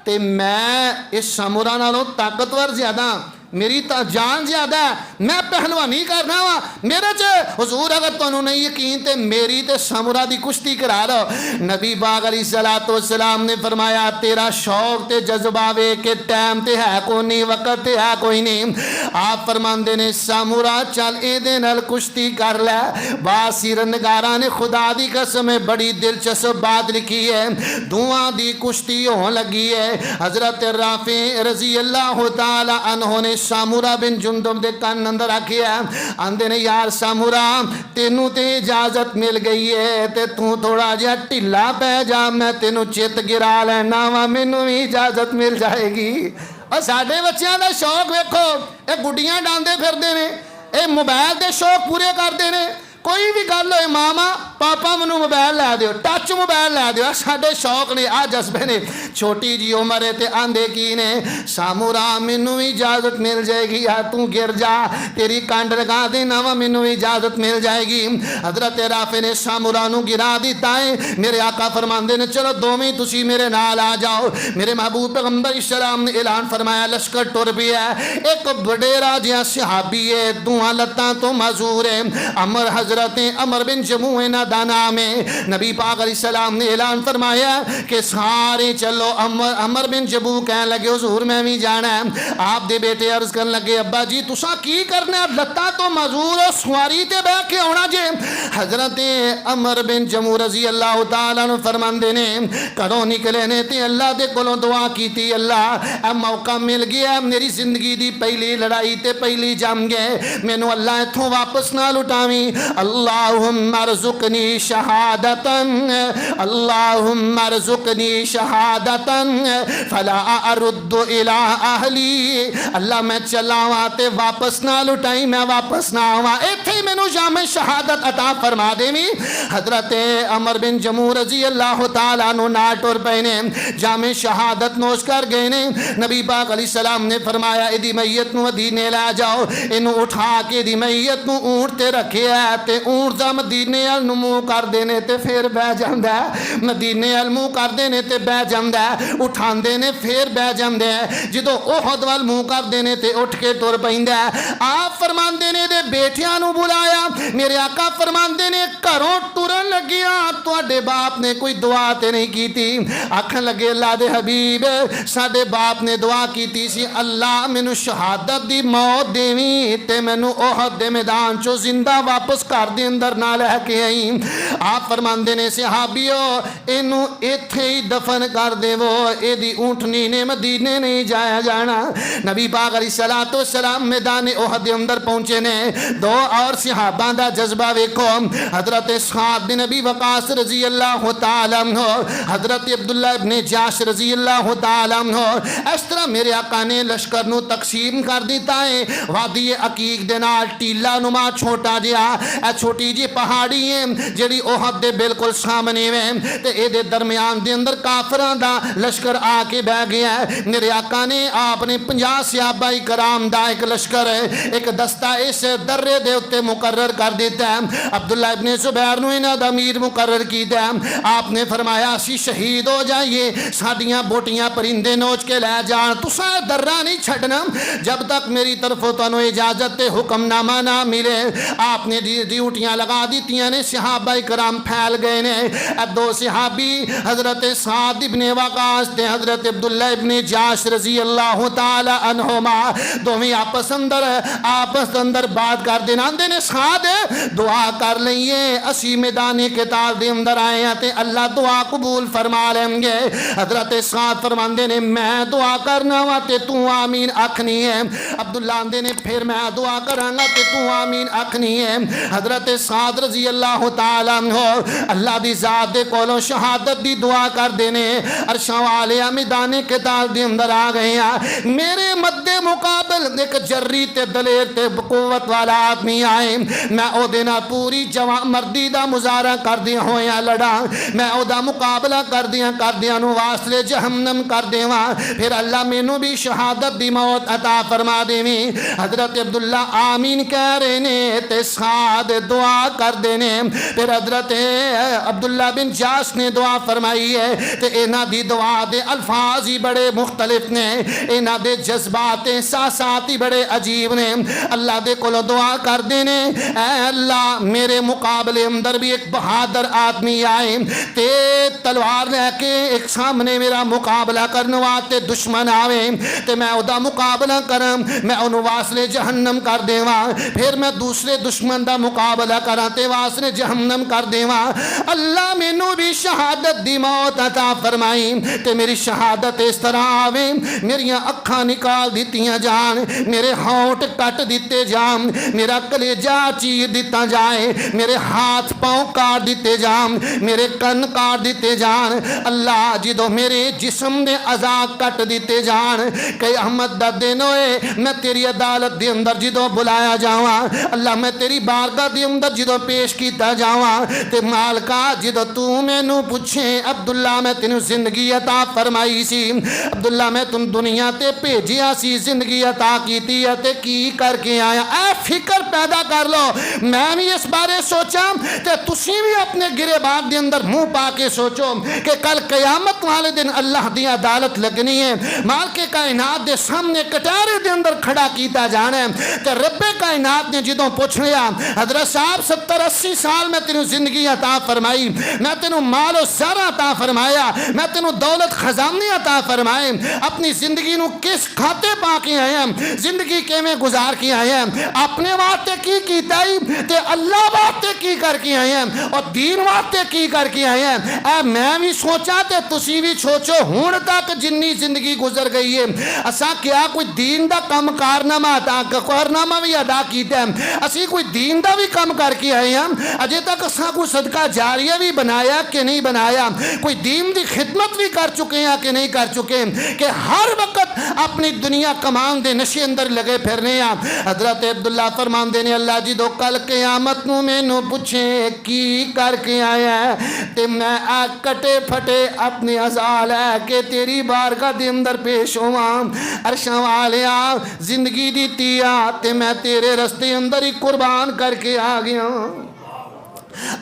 ते मैं इस सामुरा नालों ताकतवर ज्यादा, मेरी जान ज्यादा है, मैं पहलवानी करना वा मेरे च। हुजूर अगर तुहानू नहीं यकीन ते मेरी ते सामुरा दी कुश्ती करा लो। नबी पाक अलैहिस्सलातु वस्सलाम ने फरमाया तेरा शौक ते जज्बा वे के टाइम ते है कोई नहीं, वक्त ते है कोई नहीं। आप फरमांदे ने सामुरा चल एदे नाल कुश्ती कर लै। बासिर नगारा ने खुदा दी कसम है बड़ी दिलचस्प बात लिखी है, दुआं दी कुश्ती होने लगी है। हजरत राफे रजी अल्लाह ताला अन्हु ने सामुरा बिन जुंदब दे कान अंदर आखिया, आंदे ने यार सामुरा तेनू ते इजाजत मिल गई है ते तू थोड़ा जिहा ढिला पै जा, मैं तेनू चित गिरा लेना वा, मैनू भी इजाजत मिल जाएगी। और साडे बच्चों का शौक वेखो, ये गुड्डियां डांदे फिरदे ने, ये मोबाइल के शौक पूरे करते हैं। कोई भी गल हो मामा पापा मैनू मोबाइल लै दिओ, टच मोबाइल लै दिओ, साडे शौक ने आ जज्बे ने। छोटी जी उम्र है ते आंदे की ने सामुरा मैनू भी इजाजत मिल जाएगी, आ तू गिर जा तेरी कंड लगा देना वा, मैनू भी इजाजत मिल जाएगी। हजरत राफे ने सामुरा नू गिरा दिता है। मेरे आका फरमांदे ने चलो दोवें तुसी मेरे नाल आ जाओ। मेरे महबूब पैगंबर इस्लाम ने ऐलान फरमाया लश्कर टुर पिया। एक वडेरा जिहा सहाबी है, दुआं लत्तां तो माजूर है, अमर हजरत अमर बिन जमूह ना दा नाम है। नबी पाक अलैहिस्सलाम ने ऐलान फरमाया कि सारे चलो। अमर बिन जमूह कहने लगे हुजूर मैं भी जाना है। आप दे बेटे अर्ज करने लगे अब्बा जी तुसा की करना, लत्ता तो मजूर हो सवारी ते बैठ के आना जे। हजरत अमर बिन जमूह रजी अल्लाह तआला नु फरमांदे ने घरों निकले ने ते अल्लाह दे कोलों दुआ कीती, अल्लाह ए मौका मिल गया, मेरी जिंदगी दी पहली लड़ाई ते पहली जंग है, मैनू अल्लाह इथों वापस ना लुटावी। अल्लाहुम्मा रज़ुकनी शहादतन, अल्लाहुम्मा रज़ुकनी शहादतन फला अरुद्दु इला अहली। अल्लाह मैं चलावा ते वापस ना लुटाई, मैं वापस ना आवा, इत्थे मैनू जामे शहादत अता फरमा देवी। हजरत अमर बिन जमूह रजी अल्लाह तआला नु ना टुर पे ने, जामे शहादत नोश कर गए ने। नबी पाक अलैहिस्सलाम ने फरमाया इदी मैयत नु मदीने ला जाओ, इनू उठा के इदी मैयत नु ऊंट ते रखिया ते ऊंट दा मदीने अल नु मुंह कर देने ते फिर बह जांदा है, मदीने अल मुंह कर देने ते बह जांदा है, उठांदे ने फिर बह जांदे है, जदों ओहद वाल मुंह कर देने ते उठ के तुर पैंदा है। आप फरमांदे ने दे बेटियां नु बुलाया। मेरे आका फरमांदे ने घरों टुरन लगिया तुहाडे बाप ने कोई दुआ ते नहीं कीती। आखन लगे अल्लाह दे हबीब साडे बाप ने दुआ कीती सी, अल्लाह मैनू शहादत दी मौत देवी ते मैनू ओहद दे मैदान चो जिंदा वापस घर दे अंदर ना लैके आई। आप फरमांदे ने सहाबियो इनू इत्थे ही दफन कर देवो, एदी ऊंटनी ने मदीने नहीं जाया जाना। नबी पाक अलैहिस्सलातु वस्सलाम मैदान ओहद दे अंदर पहुंचे ने। दो और सहाबा दा जज्बा वेखो, हजरत साद बिन नबी वकास रजी अल्लाह तआला अन्हु, हजरत अब्दुल्ला इब्ने जाश रजी अल्लाह तआला अन्हु। इस तरह मेरे आका ने लश्कर नू तकसीम कर दिता है। वादी अकीक दे नाल टीला नुमा छोटा जिहा छोटी जी पहाड़ी है जिहड़ी ओहद दे बिल्कुल सामने है ते इहदे दरमियान दे अंदर काफरां दा लश्कर आके बह गया है। मेरे आका ने आपने 50 सहाबा कराम दा एक लश्कर एक दस्ता इस दर्रे दे उत्ते मुकर्रर कर दिता है। अब्दुल्ला इब्ने जुबैर नू इन्हां दा अमीर मुकर्रर कीता है। आपने फरमाया असी शहीद हो जाइए, साडियां बोटियां परिंदे नोच के लै जान, तुसां दर्रा नहीं छड्डना जब तक मेरी तरफों तुहानू इजाजत ते हुक्मनामा ना मिले। आपने ड्यूटियां लगा दीतियां ने, सहाबा कराम फैल गए ने। दो सहाबी हजरत साद इब्ने वकास ते हजरत अब्दुल्ला इब्ने जाश रजी अल्लाह तआला अन्हुमा दोवें आपस अंदर बात कर देना। आंदे ने साद दुआ कर लईए, असी मैदाने किताल दे अंदर आए हैं ते अल्लाह दुआ कबूल फरमा लेंगे। हजरत साद फरमांदे ने मैं दुआ करना वा ते तू आमीन आखनी है। अब्दुल्ला आंदे ने फिर मैं दुआ करांगा ते तू आमीन आखनी है। हजरत साद रजी अल्लाह तआला अन्हु अल्लाह दी जात दे कोलों शहादत दी दुआ कर देने, अरशां वाले मैदाने किताल दे अंदर आ गए हैं। मेरे मद्दे मुकाबल एक जर्री ते दलेर ते कुव्वत वाला आदमी आए, मैं ओदे नाल पूरी जवान मर्दी दा मुजाहरा करदियां होया लड़ा, मैं ओदा मुकाबला करदियां नु वासले जहन्नम कर देवां, फिर अल्लाह मैनू भी शहादत दी मौत अता फरमा देवीं। हजरत अब्दुल्ला आमीन कह रहे ने ते साद दुआ कर देने। फिर हजरत अब्दुल्ला बिन जाश ने दुआ फरमाई है ते इन्हां दी दुआ दे अल्फाज ही बड़े मुख्तलिफ ने, इन्हां दे जज्बात एहसासात ही बड़े अजीब ने। अल्लाह दे कोलों दुआ कर देने, ऐ अल्लाह मेरे मुकाबले अंदर भी एक बहादुर आदमी आए ते तलवार लैके एक सामने मेरा मुकाबला करने वास्ते दुश्मन आवे ते मैं ओदा मुकाबला करा, मैं उन्होंने वासले जहन्नम कर देवा, फिर मैं दूसरे दुश्मन का मुकाबला करा ते वासले जहन्नम कर देवा। अल्लाह मैनू भी शहादत दी मौत अता फरमाई ते मेरी शहादत इस तरह आवे, मेरियां अखां निकाल दित्तियां जान, मेरे होंठ कट दिते जान, मेरा कलेजा चीर दिता जाए, मेरे हाथ पांव काट दिते जान, मेरे कन काट दिते जान। अल्लाह जो मेरे जिस्म दे अज़ा कट दिते जान, क़यामत दा दिन होए मैं तेरी अदालत दे अंदर जो बुलाया जावा, अल्लाह मैं तेरी बारगाह दे अंदर जो पेश किया जावा ते मालका जो तू मैनू पूछे अब्दुल्ला मैं तेनू जिंदगी अता फरमाई सी, अब्दुल्ला मैं तुम दुनिया ते भेजिया सी, जिंदगी अता कीती है ते की करके आया। ऐ फिक्र पैदा कर लो, मैं भी इस बारे सोचा ते तुसी भी अपने गिरेबान दे अंदर मुंह पा के सोचो कि कल क़यामत वाले दिन अल्लाह दी अदालत लगनी है, माल के कायनात दे सामने कटारे दे अंदर खड़ा किया जाना है ते रब्बे कायनात ने जो पूछ लिया हजरत साहब 70-80 साल मैं तेनू जिंदगी अता फरमाई, मैं तेनू मालो ज़रा अता फरमाया, मैं तेनू दौलत खजाने अता फरमाए, अपनी जिंदगी नू किस खाते पा के आया, जिंदगी किवें गुजार के आया, अपने वास्ते की कीता ते अल्लाह वास्ते की करके आया और दीन वास्ते की करके आया। ऐ मैं भी सोचा ते तुसी भी सोचो, हुण तक जिन्नी जिंदगी गुजर गई है असा क्या कोई दीन दा कम कारनामा कारनामा भी अदा किया, असी कोई दीन दा भी कम करके आए हैं, अजे तक असा कोई सदका जारिया भी बनाया कि नहीं बनाया, कोई दीन की खिदमत भी कर चुके हैं कि नहीं कर चुके, कि हर वक्त अपनी दुनिया कमान दे नशे अंदर लगे फिरने। हजरत अब्दुल्ला फरमांदे ने अल्लाह जी दो कल क़यामत नूं मैनू पूछे की करके आया ते मैं आ कटे फटे अपने अज़ा लैके तेरी बारगाह दे अंदर पेश होवां, अरशां वालिया जिंदगी दी ते मैं तेरे रस्ते अंदर ही कुर्बान करके आ गया।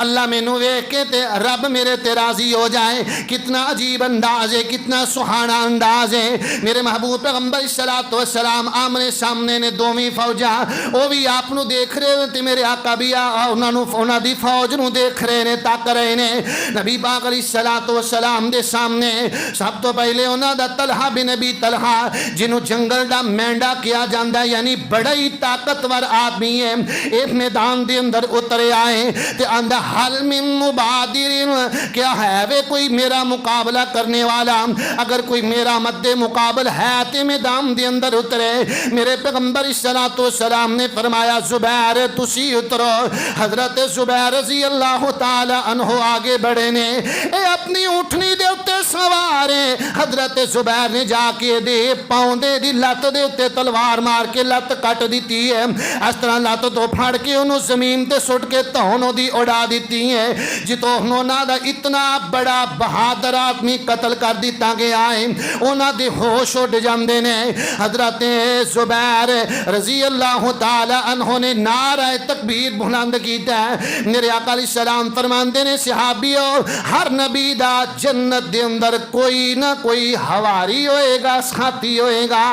अल्लाह मैनू वेख के ते रब मेरे ते राजी हो जाए। कितना अजीब अंदाज है, कितना सुहाना अंदाज है। मेरे महबूब पैगंबर सलातो सलाम आमने सामने ने दोवीं फौजा वो भी आप देख रहे हो, मेरे आका भी उन्होंने दी फौज नू देख रहे ने, तक रहे ने। नबी पाक सलातो सलाम दे सामने सब तो पहले उन्होंने तलहा बिन नबी तलहा जिन्हों जंगल का मेंढा किया जाता है, यानी बड़ा ही ताकतवर आदमी है, एक मैदान के अंदर उतरे आए ते फरमांदा हल मिन मुबादिरिन, क्या है वे कोई मेरा मुकाबला करने वाला? अगर कोई मेरा मद्दे मुकाबल है तो मैदान दे अंदर उतरे। मेरे पैगंबर सलातो सलाम ने फरमाया जुबैर तुसी उतरो। हजरत जुबैर रज़ी अल्लाह ताला अन्हो आगे बढ़े ने, ए अपनी ऊँटनी दे उत्ते सवार है। हजरत जुबैर ने जाके दे पाउंदे दी लत दे उत्ते तलवार मार के लत कट दी है। इस तरह लत तो फड़ के उन्होंने जमीन ते सुट के धौन ओदी उड़ा दी है। जितों उन्होंने दा इतना बड़ा बहादुर आदमी कतल कर दिता गया है, उन्होंने दे होश उड़ जाते ने। हजरत जुबैर रज़ी अल्लाह ताला अन्हो ने नारा तकबीर बुलंद किया। मेरे आका अलैहिस्सलाम फरमाते ने सहाबियों, हर नबी दा जन्नत दे अंदर कोई ना कोई हवारी होएगा, साथी होएगा।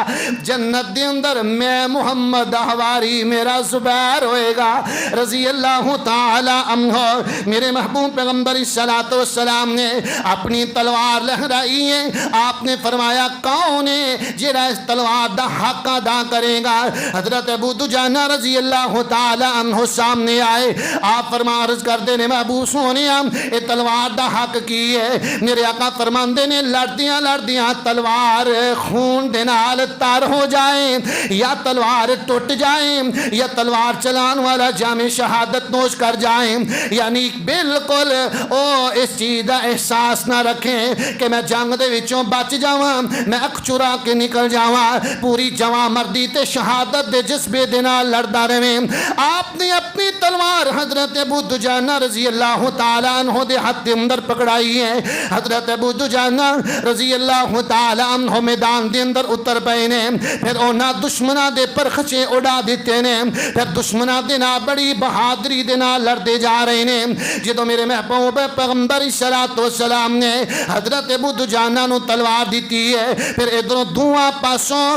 जन्नत दे अंदर मैं मुहम्मद हवारी मेरा जुबैर होएगा रज़ी अल्लाह ताला अन्हो। मेरे महबूब पैगंबर सलातो सलाम ने अपनी तलवार लहराई है। आपने फरमाया कौन है जेड़ा इस तलवार दा हक अदा करेगा? हजरत अबू दुजाना रज़ी अल्लाह ताला अन्हो सामने आए। आप फरमा अर्ज करते ने महबूब सोने ये तलवार दा हक की है? मेरे आका फरमाते ने लड़दियां लड़दियां तलवार खून दे नाल तर हो जाए, या तलवार टूट जाए, या तलवार चलान वाला जामे शहादत नोश कर जाए। यानी बिल्कुल ओ इस चीज़ का एहसास ना रखें कि मैं जंग दे विचों बच जावा, मैं अख चुरा के निकल जावा। पूरी जवां मर्दी ते शहादत दे जज्बे दे नाल लड़दा रहे। आपने अपनी तलवार हजरत अबू दुजाना रज़ी अल्लाह ताला अन्हो दे हाथ दे अंदर पकड़ाई है। हजरत अबू दुजाना रज़ी अल्लाह ताला अन्हो मैदान दे अंदर उतर पे ने। फिर उन्होंने दुश्मना दे परखचे उड़ा दिते ने। फिर दुश्मना दे नाल बड़ी बहादुरी दे नाल लड़ते जा रहे ने। जो मेरे महबूब पैगंबर सलातो सलाम ने हजरत अबू दुजाना नू तलवार दी है, फिर इधरों दोवां पासों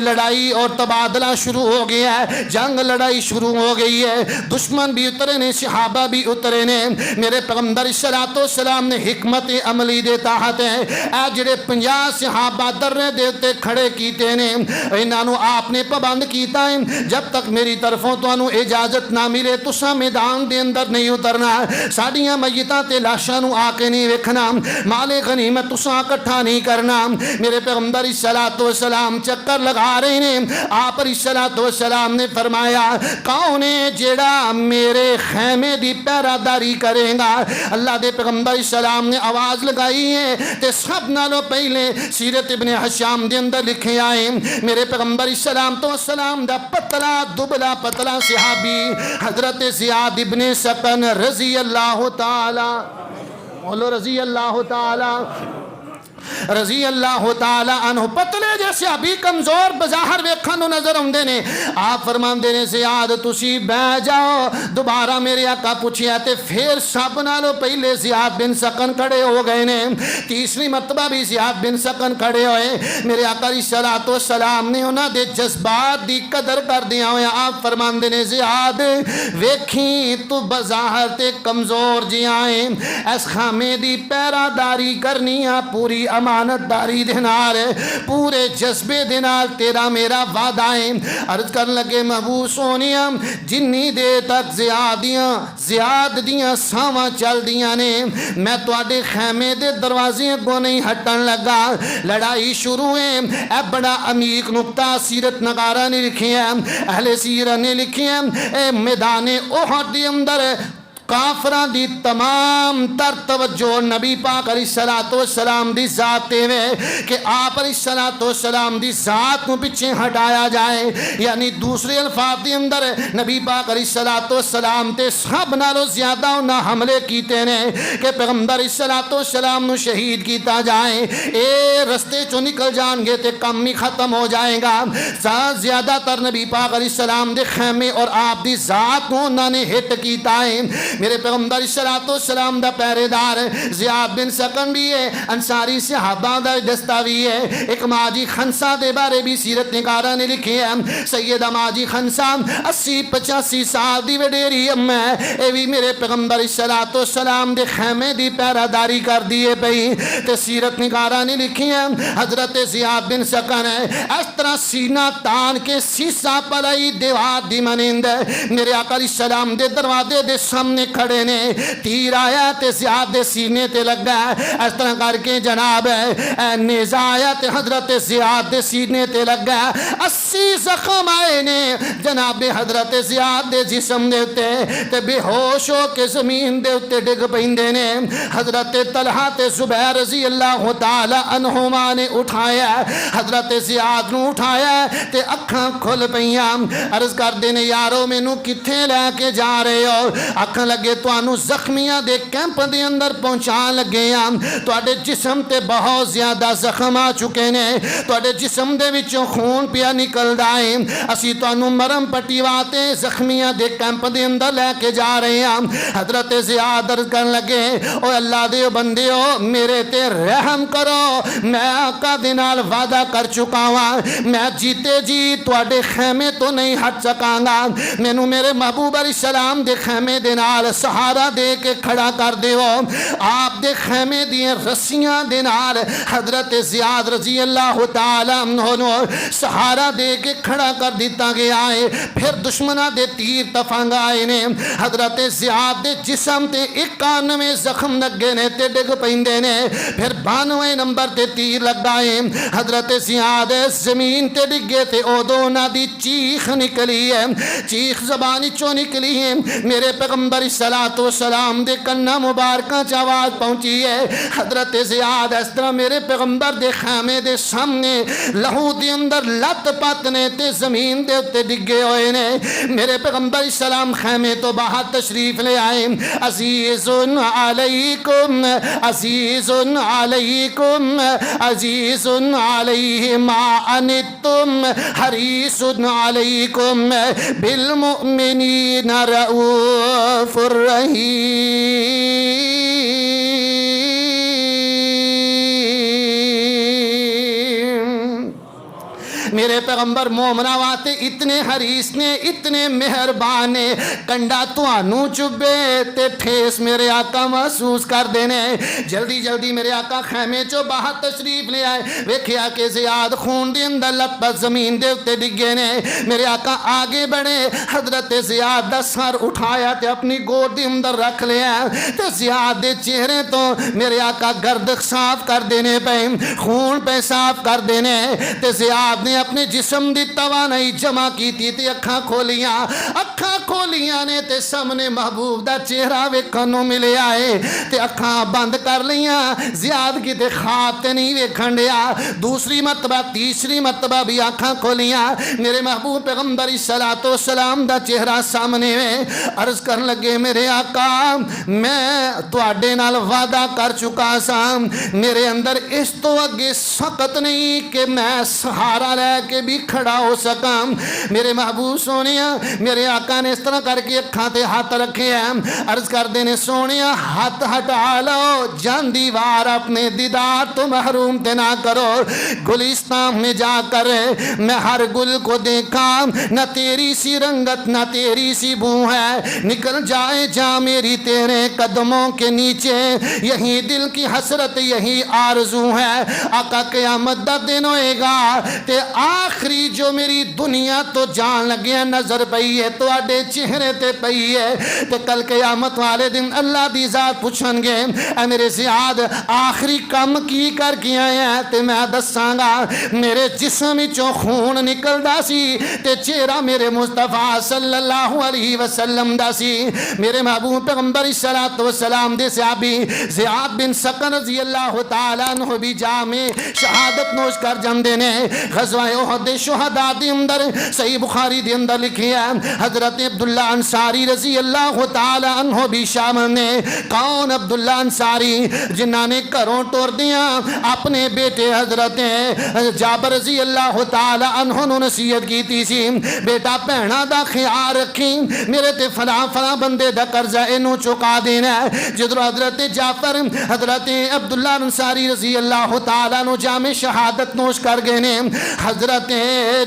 लड़ाई और तबादला शुरू हो गया है। जंग लड़ाई शुरू हो गई है। दुश्मन भी उतरे ने, सहाबा भी उतरे ने। मेरे पैगंबर सलातो सलाम ने हिकमत अमली दे तहत है जिहड़े 50 सहाबा दर्रे दे उत्ते खड़े कीते ने, इन्हों आपने पाबंद किया है जब तक मेरी तरफों तुहानू इजाजत ना मिले तुसा मैदान दे अंदर नहीं उतरना। साडियां मय्यतां ते लाशां नू आके नहीं वेखना, माले गनीमत तुसा इकट्ठा नहीं करना। मेरे पैगंबर सलातो सलाम चक्कर लगा रहे ने। आप सलातो सलाम ने फरमाया कौन है जेड़ा मेरे खैमे दी पहरादारी करेगा? अल्लाह दे पैगंबर सलाम ने आवाज़ लगाई है ते सब नालों पहले सीरत इब्ने हशाम दे अंदर लिखे आए मेरे पैगंबर सलाम तो सलाम दा पतला दुबला पतला सहाबी हजरत ज़ियाद इब्ने सकन रज़ी अल्लाह ताला, बोलो रज़ी अल्लाह ताला, रज़ी अल्लाह ताला अन्हु पतले जैसे अभी कमजोर बज़ाहर वेखन नूं नजर आउंदे ने। आप फरमांदे ने ज़ियाद तुसी बह जाओ। दोबारा मेरे आका पूछिया ते फिर सब नालों पहले ज़ियाद बिन सकन खड़े हो गए ने। तीसरी मरतबा भी ज़ियाद बिन सकन खड़े होए। मेरे आका सलातो सलाम ने उन्हां दे जज्बात दी कदर करदियां होया आप फरमांदे ने ज़ियाद वेखी तू बज़ाहर ते कमजोर जिहा है, इस खामे दी पैरादारी करनी आ पूरी अमानतदारी दे नाल पूरे जज्बे दे नाल तेरा मेरा वादा है। अर्ज कर लगे महबूब सोनिया जिन्नी देर तक ज़ियाद दियां सावां चलदियां ने मैं तुहाडे खैमे दे दरवाजे अगों नहीं हटन लगा। लड़ाई शुरू है। ए बड़ा अमीक नुक्ता सीरत नगारा ने लिखिया, अहले सीरत ने लिखिया। ए मैदाने ओहद दे अंदर काफरा दी तमाम तर तवज्जो नबी पाक अलैहिस्सलातो सलाम दी जात में कि आप अलैहिस्सलातो सलाम दी जात को पीछे हटाया जाए। यानी दूसरे अल्फाज के अंदर नबी पाक अलैहिस्सलातो सलाम ते सब नालों ज्यादा उन्हें हमले कीते ने कि पैगंबर अलैहिस्सलातो सलाम नू शहीद किया जाए। ए रस्ते चो निकल जाएंगे तो काम ही खत्म हो जाएगा। ज्यादातर नबी पाक अलैहिस्सलाम दे खैमे और आप दी जात को उन्होंने हिट किया है। मेरे पैगंबर सलातो सलाम दा पहरेदार ज़ियाद बिन सकन भी है, अंसारी सहाबा दा दस्ता भी है। एक माजी खनसा दे बारे भी सीरत निगारा ने लिखे है। सैयदा माजी खनसा 80-85 साल दी वडेरी अम्मा है। भी मेरे पैगंबर सलातो सलाम दे खैमे दी पहरादारी कर दिए पई ते सीरत निगारा ने लिखी है। हजरत ज़ियाद बिन सकन है इस तरह सीना तान के सीसा पलाई दीवार दी मनिंद मेरे आका सलाम दे दरवाजे दे सामने सामने खड़े ने, तीर आया ते ज़ियाद दे सीने ते लगा। इस तरह करके जनाब नेज़ा आया ते हज़रत ज़ियाद दे सीने ते लगा। 80 जख्म आए ने जनाब हज़रत ज़ियाद दे जिस्म दे उत्ते ते बेहोश हो के ज़मीन दे उत्ते डिग पैंदे ने। हज़रत तलहा ते ज़ुबैर रज़ी अल्लाह तआला अन्हुमा ने उठाया, हज़रत ज़ियाद नूं उठाया ते अखां खुल पईयां। अर्ज़ करदे ने यारो मैनू कित्थे लैके जा रहे हो? आखन लगे तुहानू जख्मियां दे कैंप दे अंदर पहुंचा लगे हैं, तुहाडे जिस्म ते बहुत ज़्यादा जख्म आ चुके ने, तुहाडे जिस्म दे विचों खून पिया निकलदा है, असी तुहानू मरम पट्टी वास्ते जख्मियां दे कैंप दे अंदर लैके जा रहे हैं। हज़रत ज़ियाद अर्ज़ करन लगे ओ अल्लाह दे बंदे हो मेरे ते रहम करो, मैं आका दे नाल वादा कर चुका वां, मैं जीते जी तुहाडे खैमे तो नहीं हट सकांगा, मैनू मेरे महबूब अलैहिस्सलाम दे खैमे दे नाल सहारा दे के खड़ा कर देवो। आप दे खैमे दी रस्सियां दे नाल हज़रत ज़ियाद रज़ी अल्लाह तआला अन्हु सहारा दे के खड़ा कर दिता गया है। फिर दुश्मना दे तीर तफंग आए ने, हज़रत ज़ियाद दे जिस्म ते 91 जख्म लगे ने ते डिग पैंदे ने। फिर 92 नंबर ते तीर लगाए, हज़रत ज़ियाद ज़मीन ते डिगे ते उदों उन्हां दी चीख निकली है, चीख ज़बान चों निकली है। मेरे पैगंबर सलातो सलाम दे कन्ना मुबारकां च आवाज़ पहुंची है। हज़रत ज़ियाद इस तरह मेरे पैगंबर दे खैमे दे सामने लहू दे अंदर लत पत ने ते ज़मीन दे उत्ते डिगे हुए ने। मेरे पैगंबर सलाम खैमे तो बाहर तशरीफ ले आए। अज़ीज़ुन अलैकुम अज़ीज़ुन अलैकुम अज़ीज़ुन अलैहि मा अनित्तुम हरीसुन अलैकुम बिल मुमिनीना रऊफ़ुर रहीम। मेरे पैगंबर मोमना वास्ते इतने हरीस ने, इतने मेहरबान ने, कंडा तुहानू चुभे ते ठेस मेरे आका महसूस कर देने। जल्दी जल्दी मेरे आका खैमे चो बाहर तशरीफ ले आए। वेख्या कि ज़ियाद खून दे अंदर लथपथ जमीन दे उत्ते डिगे ने। मेरे आका आगे बढ़े, हज़रत ज़ियाद दा सर उठाया ते अपनी गोद दे अंदर रख लिया ते ज़ियाद दे चेहरे तो मेरे आका गर्द साफ कर देने पे, खून पे साफ कर देने ते ज़ियाद ने अपने जिस्म दी तवानाई जमा की ते अखां खोलियां ने ते सामने महबूब दा चेहरा वेखण नूं मिलिया है ते अखां बंद कर लियां। ज़ियाद किते ख्वाब ते नहीं वेखण दिया। दूसरी मरतबा तीसरी मरतबा भी अखां खोलियां, मेरे महबूब पैगंबर सलातो सलाम दा चेहरा सामने में। अर्ज करन लगे मेरे आका मैं तुहाडे नाल वादा कर चुका सां, मेरे अंदर इस तो अगे सख्त नहीं कि मैं सहारा के भी खड़ा हो सका। मेरे महबूब सोने मेरे आका ने इस तरह करके अखां ते हाथ रखे हैं। अर्ज करते ने सोने हाथ हटा लो, जांदी वार अपने दीदार तो महरूम ते ना करो। गुलिस्तान में जाकर मैं हर गुल को देखा, न तेरी सी रंगत न तेरी सी बू है, निकल जाए जा मेरी तेरे कदमों के नीचे, यही दिल की हसरत यही आरजू है। आका क़यामत दा दिन होएगा ते आखिरी जो मेरी दुनिया तो जान लगे नजर पई है तुहाडे चेहरे ते पई है। तो कल क़यामत वाले दिन अल्लाह दी ज़ात पुछणगे ऐ मेरे ज़ियाद आखिरी कम की करके आया ते मैं दसांगा। मेरे जिस्म विचों खून निकलदा सी ते चेहरा मेरे मुस्तफा सल्लल्लाहु अलैहि वसल्लम दा सी। मेरे महबूब पैगंबर सल्लल्लाहु सलाम दे सहाबी ज़ियाद बिन सकन रज़ी अल्लाह तआला अन्हु भी जामे शहादत नोश कर जांदे ने। ग़ज़वा उहद शुहदा दे अंदर सही बुखारी दे अंदर लिखी है हज़रत अब्दुल्ला अंसारी रज़ी अल्लाह तआला अन्हु भी शामिल ने। कौन अब्दुल्ला अंसारी जिन्हां ने घरों टुरदियां अपने बेटे हज़रत जाबर रज़ी अल्लाह तआला अन्हु नूं नसीहत कीती सी, बेटा भैणां दा ख्याल रखी, मेरे ते फलां फलां बंदे दा कर्जा इनू चुका देना। जदों हज़रत जाफर हज़रत अब्दुल्ला अंसारी रज़ी अल्लाह तआला नूं जामे शहादत नोश कर गए ने, हज़रत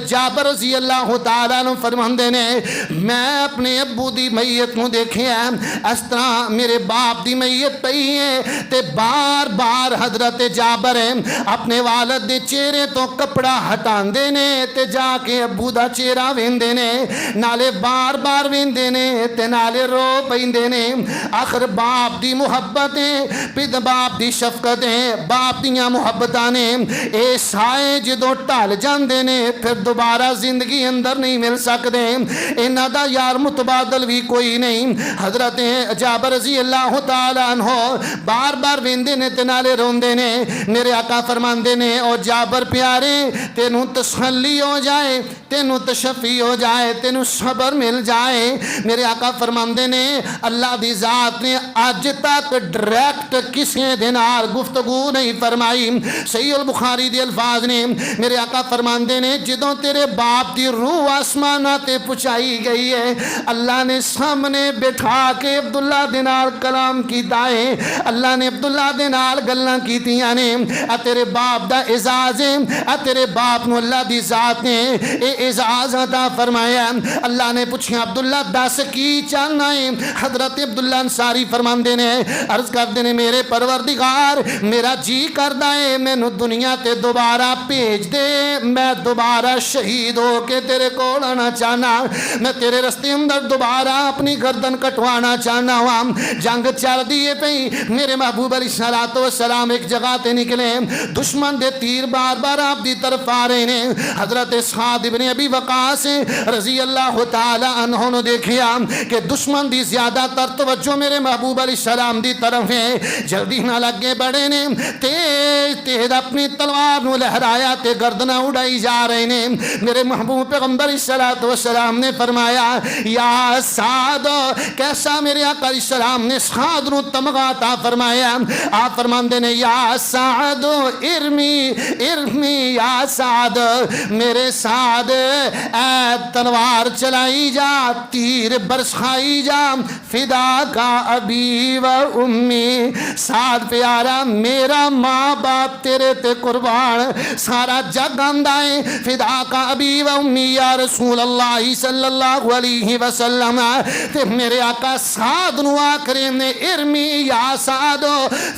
जाबर रज़ी अल्लाह तआला अन्हु फरमांदे ने मैं अपने अब्बू दी मैयत नूं देखिया इस तरह मेरे बाप दी मैयत पई है ते बार बार हजरत जाबर अपने वालद दे चेहरे तो कपड़ा हटांदे ने ते जाके अब्बू दा चेहरा वेंदे ने नाले बार बार वेंदे ने ते नाले रो पैंदे ने। आखिर बाप दी मुहब्बत है पिद बाप दी शफकत है बाप दियां मुहब्बतां ने ए साए जदों ढल जांदे ने फिर दोबारा जिंदगी अंदर नहीं मिल सकते इन्हां दा यार मुतबादल भी कोई नहीं। हजरत जाबर रज़ी अल्लाह तआला अन्हु बार बार वेंदे ने ते नाले रोंदे ने। मेरे आका फरमांदे ने ओ जाबर प्यारे तेनू तसल्ली हो जाए तेनू तशफी हो जाए तेनू सबर मिल जाए। मेरे आका फरमांदे ने अल्लाह दी जात ने अज तक डायरेक्ट किसी दे नाल गुफ्तगू नहीं फरमाई। सही अल बुखारी दे अल्फाज ने मेरे आका फरमांदे ने जदों तेरे बाप दी रूह आसमाना ते पहुंचाई गई है अल्लाह ने सामने बिठा के अब्दुल्ला दे नाल कलाम कीता है अल्लाह ने अब्दुल्ला दे नाल गल्लां कीतियां ने। आ तेरे बाप दा एजाज है आ तेरे बाप नूं अल्लाह दी जात ने ए एजाज अता फरमाया। अल्लाह ने पूछा अब्दुल्ला दस की चाहना है। हजरत अब्दुल्ला अंसारी फरमांदे ने अर्ज करदे ने मेरे परवरदिगार मेरा जी करदा है मैनू दुनिया ते दोबारा भेज दे मैं दोबारा शहीद हो के तेरे कोल आना चाहना मैं तेरे रस्ते अंदर दोबारा अपनी गर्दन कटवाना चाहना वा। जंग चलदी है पई मेरे महबूब अलैहिस्सलातु वस्सलाम एक जगह ते निकले दुश्मन दे तीर बार बार आप दी तरफ आ रहे ने। हजरत साद इब्ने अबी वकास रज़ी अल्लाह तआला अन्हु ने देखिया कि दुश्मन दी ज्यादातर तवज्जो मेरे महबूब अलैहिस्सलाम दी तरफ है। जल्दी ना लगे बड़े ने तेज तेज अपनी तलवार नूं लहराया ते गर्दना उड़ाई जा रहे ने। मेरे महबूब पैगंबर अलैहिस्सलातु वस्सलाम ने फरमाया या साद कैसा मेरे आका अलैहिस्सलाम ने साद नूं तमगा अता फरमाया। आप फरमांदे ने या साद इरमी इरमी या साद मेरे साद ऐ तलवार चलाई जा तीर बरसाई जा फिदा का अबी व उम्मी। साद प्यारा मेरा माँ बाप तेरे ते कुर्बान सारा जग आंदा है फिदा का अबी व उम्मी या रसूल अल्लाह सल्लल्लाहु अलैहि वसल्लम। ते मेरे आका साद नु आखरे ने इरमी या साद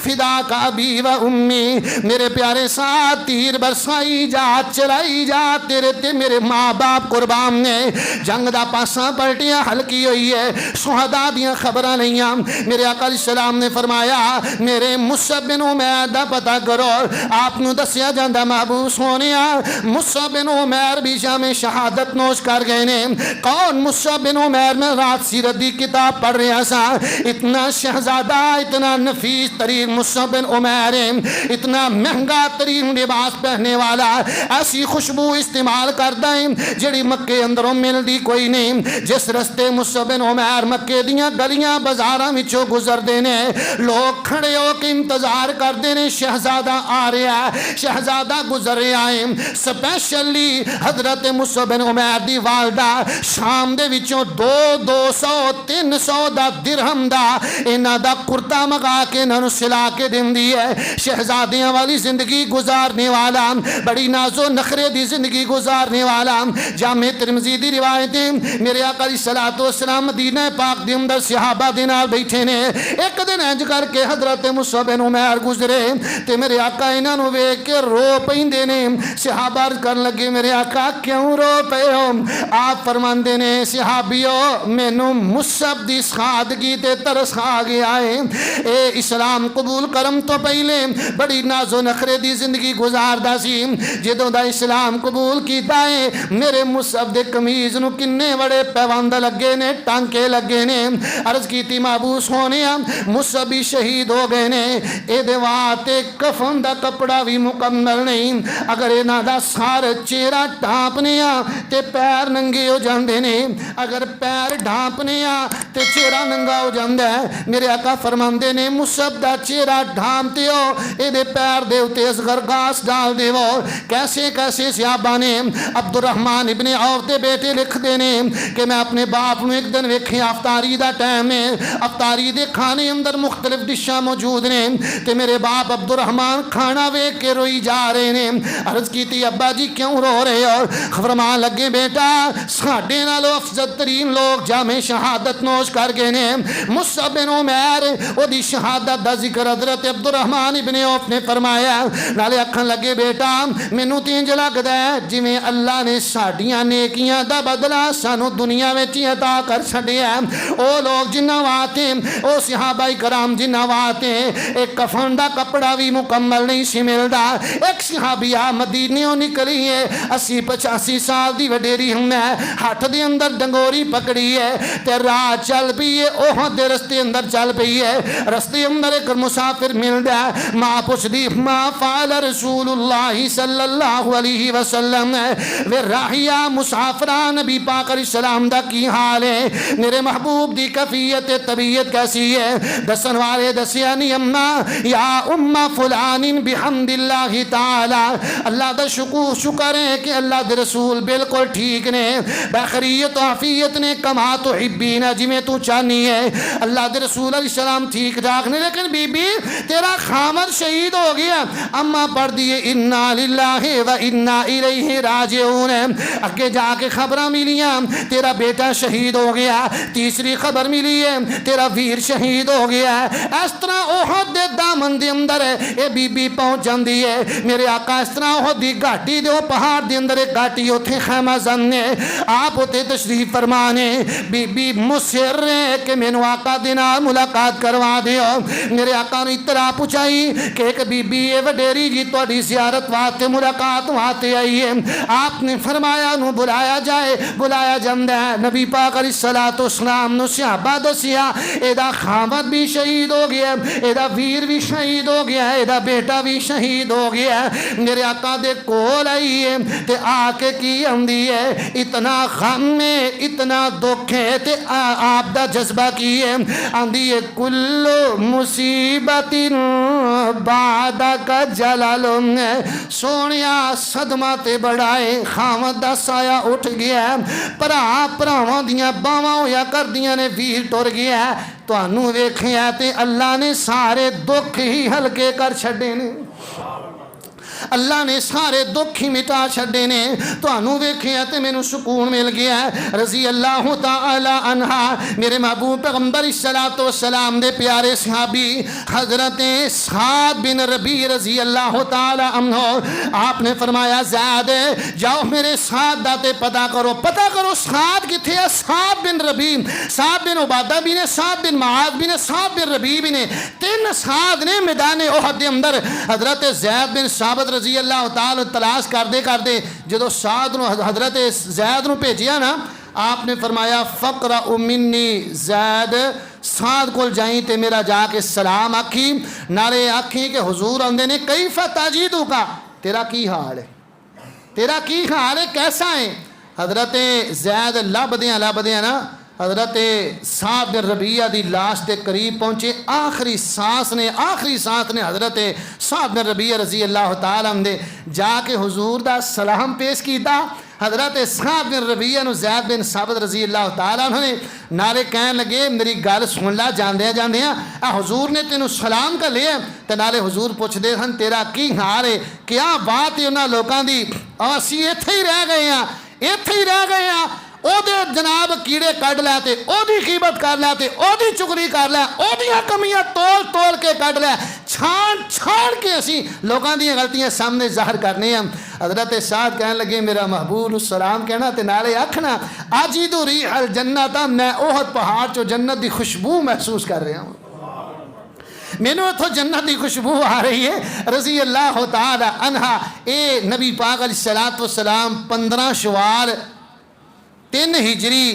फिदा का अबी व उम्मी मेरे प्यारे साद तीर बरसाई जा चलाई जा तेरे ते मेरे माँ बाप कुर्बान ने। जंग दा पासा पलटिया हल्की हुई है सुहदा दियां खबरां नहीं आ। मेरे आका अलैहिस्सलाम ने फरमाया मेरे मुसअब बिन उमैर दा पता करो। आप नूं दस्सिया जांदा महबूब सोनिया मुसअब बिन उमैर भी शामे शहादत नोश कर गए ने। कौन मुसअब बिन उमैर? में रात सीरत दी किताब पढ़ रहा सा इतना शहजादा इतना नफीस तरीन मुसअब बिन उमैर इतना महंगा तरीन लिबास पहनने वाला ऐसी खुशबू इस्तेमाल करता है जिहड़ी मक्के अंदरों मिलती कोई नहीं। जिस रस्ते मुसअब बिन उमैर मक्के दियां गलियां बाजारां विचों गुजरते ने लोग खड़े होकर इंतजार करते ने शहजादा आ रहा है शहजादा गुजर रहा है। स्पेशली हजरत मुसअब बिन उमैर दी वालदा शाम दे विचों 200-300 दा दिरहम दा इन्हां दा कुर्ता मंगा के इन्हां नूं सिला के दिंदी है। शहजादियां वाली जिंदगी गुजारने वाला बड़ी नाजो नखरे दी जिंदगी गुजारने वाला जामे तिरमिज़ी दी रिवायत है मेरे आका अलैहिस्सलातु वस्सलाम मदीना पाक दे अंदर सहाबा दे नाल बैठे ने। एक दिन इंज करके हजरत मुसअब बिन उमैर गुजरे ते मेरे आका इन्हां नूं वेख के रो पैंदे ने। सहाबा करन लगे मेरे आका क्यों रो पे हो? आप फरमांदे ने सहाबियो मैनू मुसअब दी सादगी ते तरस आ गया है। ए इस्लाम कबूल करम तो पहले बड़ी नाजो नखरे दी जिंदगी गुजारदा सी जदों दा इस्लाम कबूल कीता है मेरे मुसअब दे कमीज नूं किन्ने बड़े पैबंद लगे ने टांके लगे ने। अर्ज कीती महबूब सोनिया मुसअब भी शहीद हो गए ने एदे वास्ते कफन दा कपड़ा भी मुकम्मल नहीं। अगर इन्हां दा सार चेहरा ढांपने ते पैर नंगे हो जाते ने अगर पैर ढांपने ते चेहरा नंगा हो जाता है। मेरे आका फरमांदे ने मुसअब दा चेहरा ढांपते हो एदे पैर दे उत्ते असगर घास डाल देवो। कैसे कैसे सहाबा ने अब्दुर रहमान इब्ने औफ दे बेटे लिखते ने कि मैं अपने बाप नूं एक दिन वेखिया, अफतारी दा टाइम है, अफतारी दे खाने अंदर मुख्तलिफ डिशां मौजूद ने ते मेरे बाप अब्दुल रहमान खाना वेख के रोई जा रहे ने। अर्ज की अब्बा जी क्यों रो रहे हो? फरमान लगे बेटा साडे नालों अफजल तरीन लोग जामे शहादत नोश कर गए ने। मुसअब बिन उमैर ओदी शहादत दा जिक्र हज़रत अब्दुल रहमान इब्ने औफ ने फरमाया। नाले आखन लगे बेटा मैनू तो इंज लगदा है जिवें अल्लाह ने साडियां नेकियां दा बदला सानू दुनिया में ही अता कर छड्डिया। ओ लोग जिन्हां वास्ते ओ सहाबाए कराम जिन्हां वास्ते एक कफन दा कपड़ा भी मुकम्मल नहीं सी मिलदा। एक सहाबिया मदीनेों निकली है 80-85 साल दी वडेरी है, हथ दे अंदर डंगोरी पकड़ी है ते राह चल पई है। ओह दे रस्ते अंदर चल पई है, रस्ते अंदर एक मुसाफिर मिलदा। मां पुछदी मां फ़अल रसूलुल्लाह सल्लल्लाहु अलैहि वसल्लम, वे राहिया मुसाफरा नबी पाक अलैहिस्सलाम दा की हाल है? मेरे महबूब दी कफियत तबीयत कैसी है? दसन वाले दसिया नी अम्मा या उम्मा फुलानिन बिहम्दिल्लाहि ताला, अल्लाह दा शुक्र है कि अल्लाह दे रसूल बिल्कुल ठीक ने, बखरियत आफियत ने, कमा तो हिब्बीना जिमें तू चाहनी है। अल्लाह दे रसूल अलैहिस्सलाम ठीक ठाक ने, लेकिन बीबी तेरा खामद शहीद हो गया। अम्मा पढ़ दिए इन्ना लिल्लाहि व इन्ना इलैहि राजिऊन। अगे जाके खबर मिलियां तेरा बेटा शहीद हो गया। तीसरी खबर मिली है तेरा वीर शहीद हो गया। इस तरह ओहद दे दामन दे अंदर ये बीबी पहुंच जाती है। मेरे आका इस तरह ओहद दी घाटी दे पहाड़ दे अंदर एक घाटी उथे खैमा जन ने आप उते तशरीफ फरमाने। बीबी मुसर है कि मैनू आका दे नाल मुलाकात करवा दियो। मेरे आका ने इतरा पुछाई कि एक बीबी है वडेरी जी तुहाडी ज़ियारत वास्ते मुलाकात वास्ते आई है। आपने फरमाया नू बुलाया जाए। बुलाया जांदा है। नबी पाक अलैहिस्सलातु वस्सलाम नू सहाबा दसिया एदा खामद भी शहीद हो गया, एदा वीर भी शहीद हो गया, एदा बेटा भी शहीद हो गया। मेरे आका दे कोल आई है ते आके की आंदी है इतना गम है, इतना दुख है ते आप दा जज्बा की है? आंदी है कुल्लु मुसीबतिन बादा का जलालुम। सोनिया सदमा ते बढ़ाए खामद दा साया उठ गया। भरा भरावां दियां बावां होया करदियां ने, वीर टुर गया। तुहानू वेखिया ते अल्लाह ने सारे दुख ही हल्के कर छड्डे ने। अल्लाह ने सारे दुख ही मिटा छड्डे ने। तुहानू वेखिया ते मैनू सुकून मिल गया। रजी अल्लाह तआला अन्हा मेरे महबूब पैगंबर अलैहिस्सलातु वस्सलाम दे प्यारे सहाबी हजरत साद बिन रबी रजी अल्लाह तआला अन्हो, आपने फरमाया ज़ैद जाओ मेरे साद दा ते पता करो साद किथे है? साद बिन रबी, साद बिन उबादा भी ने, साद बिन मुआद भी ने, साद बिन रबी भी ने। तीन साद ने मैदान ओहद दे अंदर। हजरत ज़ैद बिन साबित रजी अल्लाह तआला तलाश करते जो साद हजरत ज़ैद नूं भेजिया ना, आपने फरमाया फ़क़रा मिन्नी ज़ैद, साद को जाई ते मेरा जाके सलाम आखी। नारे आखी कि हुजूर आंदे ने कई फताजीदू का, तेरा की हाल है, तेरा की हाल है, कैसा है? हजरत ज़ैद लभदियां ना हजरत साद बिन रबिया की लाश के करीब पहुँचे। आखिरी सांस ने हजरत साद बिन रबिया रजी अल्लाह तआला दे जाके हुजूर दा सलाम पेश किया। हजरत साद बिन रबिया नूं ज़ैद बिन साबित रजी अल्लाह तआला ने नारे कहन लगे मेरी गल सुन ला जांदियां हुजूर ने तेनों सलाम कर लिया। तो नाले हुजूर पुछदे हन तेरा की हाल है? क्या बात है उन्हां लोकां दी, असीं इत्थे ही रह गए हैं, इत्थे ही रह गए हैं। ओदे जनाब कीड़े कढ़ लै ते ओदी कीमत कर लै ते ओदी चुगली कर लै, ओदियां कमियां तोल तोल के कढ़ लै, छाण के असी लोगों दी गलतियां सामने जाहिर करने हैं। हजरत साद कहन लगे मेरा महबूब सलाम कहना ते नाले आखना आजिदु रिहल जन्नत, मैं ओहद पहाड़ चो जन्नत की खुशबू महसूस कर रहा हूँ। मैनू इतों जन्नत की खुशबू आ रही है। रजी अल्लाह तआला अन्हा ए नबी पाक अलैहिस्सलातु वस्सलाम 15 शवाल 3 हिजरी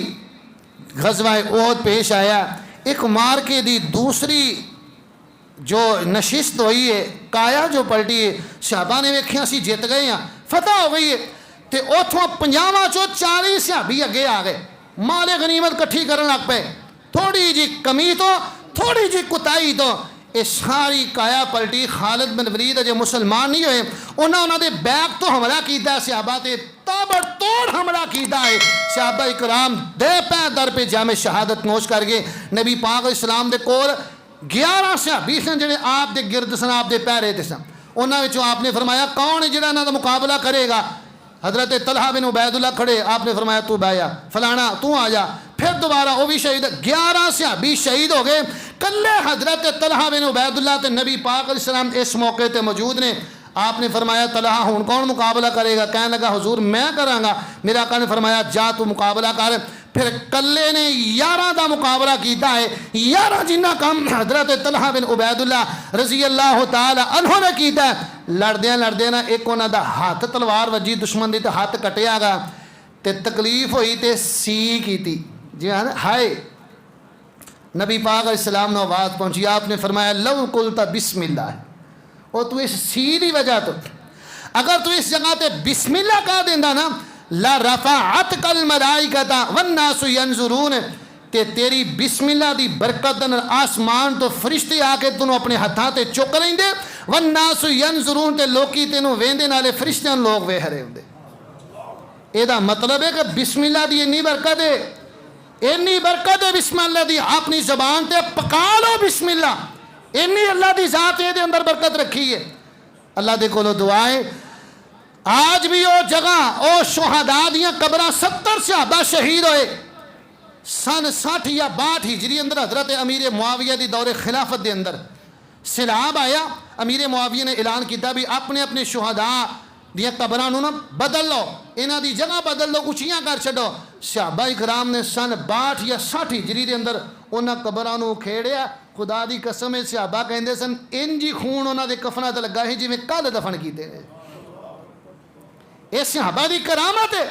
गज़वा ओहद पेश आया। एक मार्के दी दूसरी जो नशिस्त हुई है, काया जो पलटी है, सहाबा ने वेख्या असीं जित गए हैं, फतह हो गई है। तो उतों 50 चों 40 सहाबी अगे आ गए, माले गनीमत कट्ठी करन लग पे। थोड़ी जी कमी तो, थोड़ी जी कुताही तो ये सारी काया पलटी। खालिद बिन वलीद अजे मुसलमान नहीं होए, उन्होंने बैग तो हमला किया, सहाबा ते ताबड़तोड़ हमला किया है। सहाबा इकराम दे पै दर पे जामे शहादत नोश कर गए। नबी पाक इस्लाम दे कोल 11 सहाबी सन जिहड़े आप दे गिरद सन, आप दे पैरे ते सन। उन्होंने आपने फरमाया कौन है जिहड़ा इन्हां दा मुकाबला करेगा। हजरत तलहा बिन उबैदुल्लाह खड़े, आपने फरमाया तू बहया, फलाना तू आ जा। फिर दोबारा वो भी शहीद, 11 सहाबी शहीद हो गए। कल्ले हजरत तलहा बिन उबैदुल्लाह ते नबी पाक अलैहिस्सलाम इस मौके ते मौजूद ने। आपने फरमाया तलहा हुण कौन मुकाबला करेगा? कहने लगा हुजूर मैं करांगा। मेरे आका ने फरमाया जा तू मुकाबला कर। फिर कल्ले ने 11 का मुकाबला किया है। 11 जिन्ना काम हजरत तलहा बिन उबैदुल्लाह रजी अल्लाह तआला अन्हु ने किया। लड़द्या लड़द्या ना एक उन्हां दा हाथ तलवार वजी दुश्मन दी, ते हाथ कटिया गा, ते तकलीफ हुई ते सी की जी हाय। नबी पाक अलैहिस्सलाम ने आवाज़ पहुंची, आपने फरमाया लव कुलता बिस्मिल्लाह। और तू इस सी की वजह तो अगर तू इस जगह पे बिस्मिल्लाह कह देंदा ना, ला रफ़अत कल मलाइकता वन्नासु यंजुरून, ते तेरी बिस्मिल्लाह दी बरकत आसमान तो फरिश्ते आके तेनों अपने हाथों ते चुक लेंदे। वन्नासु यंजुरून, ते लोकी तेनों वेंदे नाले फरिश्तियां लोग वेख रहे होंदे। एदा मतलब है कि बिस्मिल्लाह दी इन्नी बरकत है, इन्नी बरकत है बिस्मिल्लाह दी। अपनी जबान ते पका लो बिस्मिल्लाह, इन्नी अल्लाह की जात ये अंदर बरकत रखी है। अल्लाह दे कोलों दुआएं आज भी वो जगह वो शुहदा दियां कबरां 70 सहाबा शहीद होए सन 60 या 62 हिजरी अंदर। हजरत अमीर मुआविया की दौरे खिलाफत के अंदर सैलाब आया। अमीर मुआविया ने ऐलान किया भी अपने अपने शुहदा दियां कबरां नूं ना बदल लो, इन्हां दी जगह बदल लो, उचियां कर छड्डो। सहाबा इकराम ने सन 62 या 60 हिजरी के अंदर उन्हां कबरां नूं खेड़िया। खुदा दी कसम है सहाबा कहंदे सन इंज ही खून उन्हां दे कफनां ते लगा ही जिवें कल दफन कीते ने। ये सहाबा दी करामत है,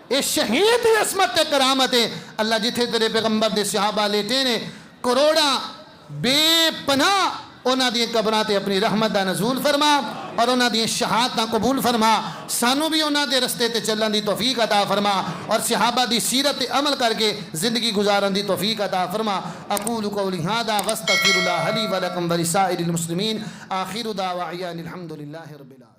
ये शहीद की असमत करामत है। अल्लाह जिथे तेरे पैगंबर दे सहाबा लेटे ने करोड़ा बेपनाह उन्हां दी कबरां ते अपनी रहमत दा नज़ूल फरमा और उन्हां दी शहादतां कबूल फरमा। सानू भी उन्हां दे रस्ते ते चलण दी तौफीक अता फरमा और सहाबा दी सीरत ते अमल करके जिंदगी गुजारन दी तौफीक अता फरमा। अकूलु कौली हादा वस्तगफिरुल्लाह ली व लकुम व लिसाइरिल मुस्लिमीन। आखिरु दावाइया अनिल हम्दुलिल्लाहि रब्बिल आलमीन।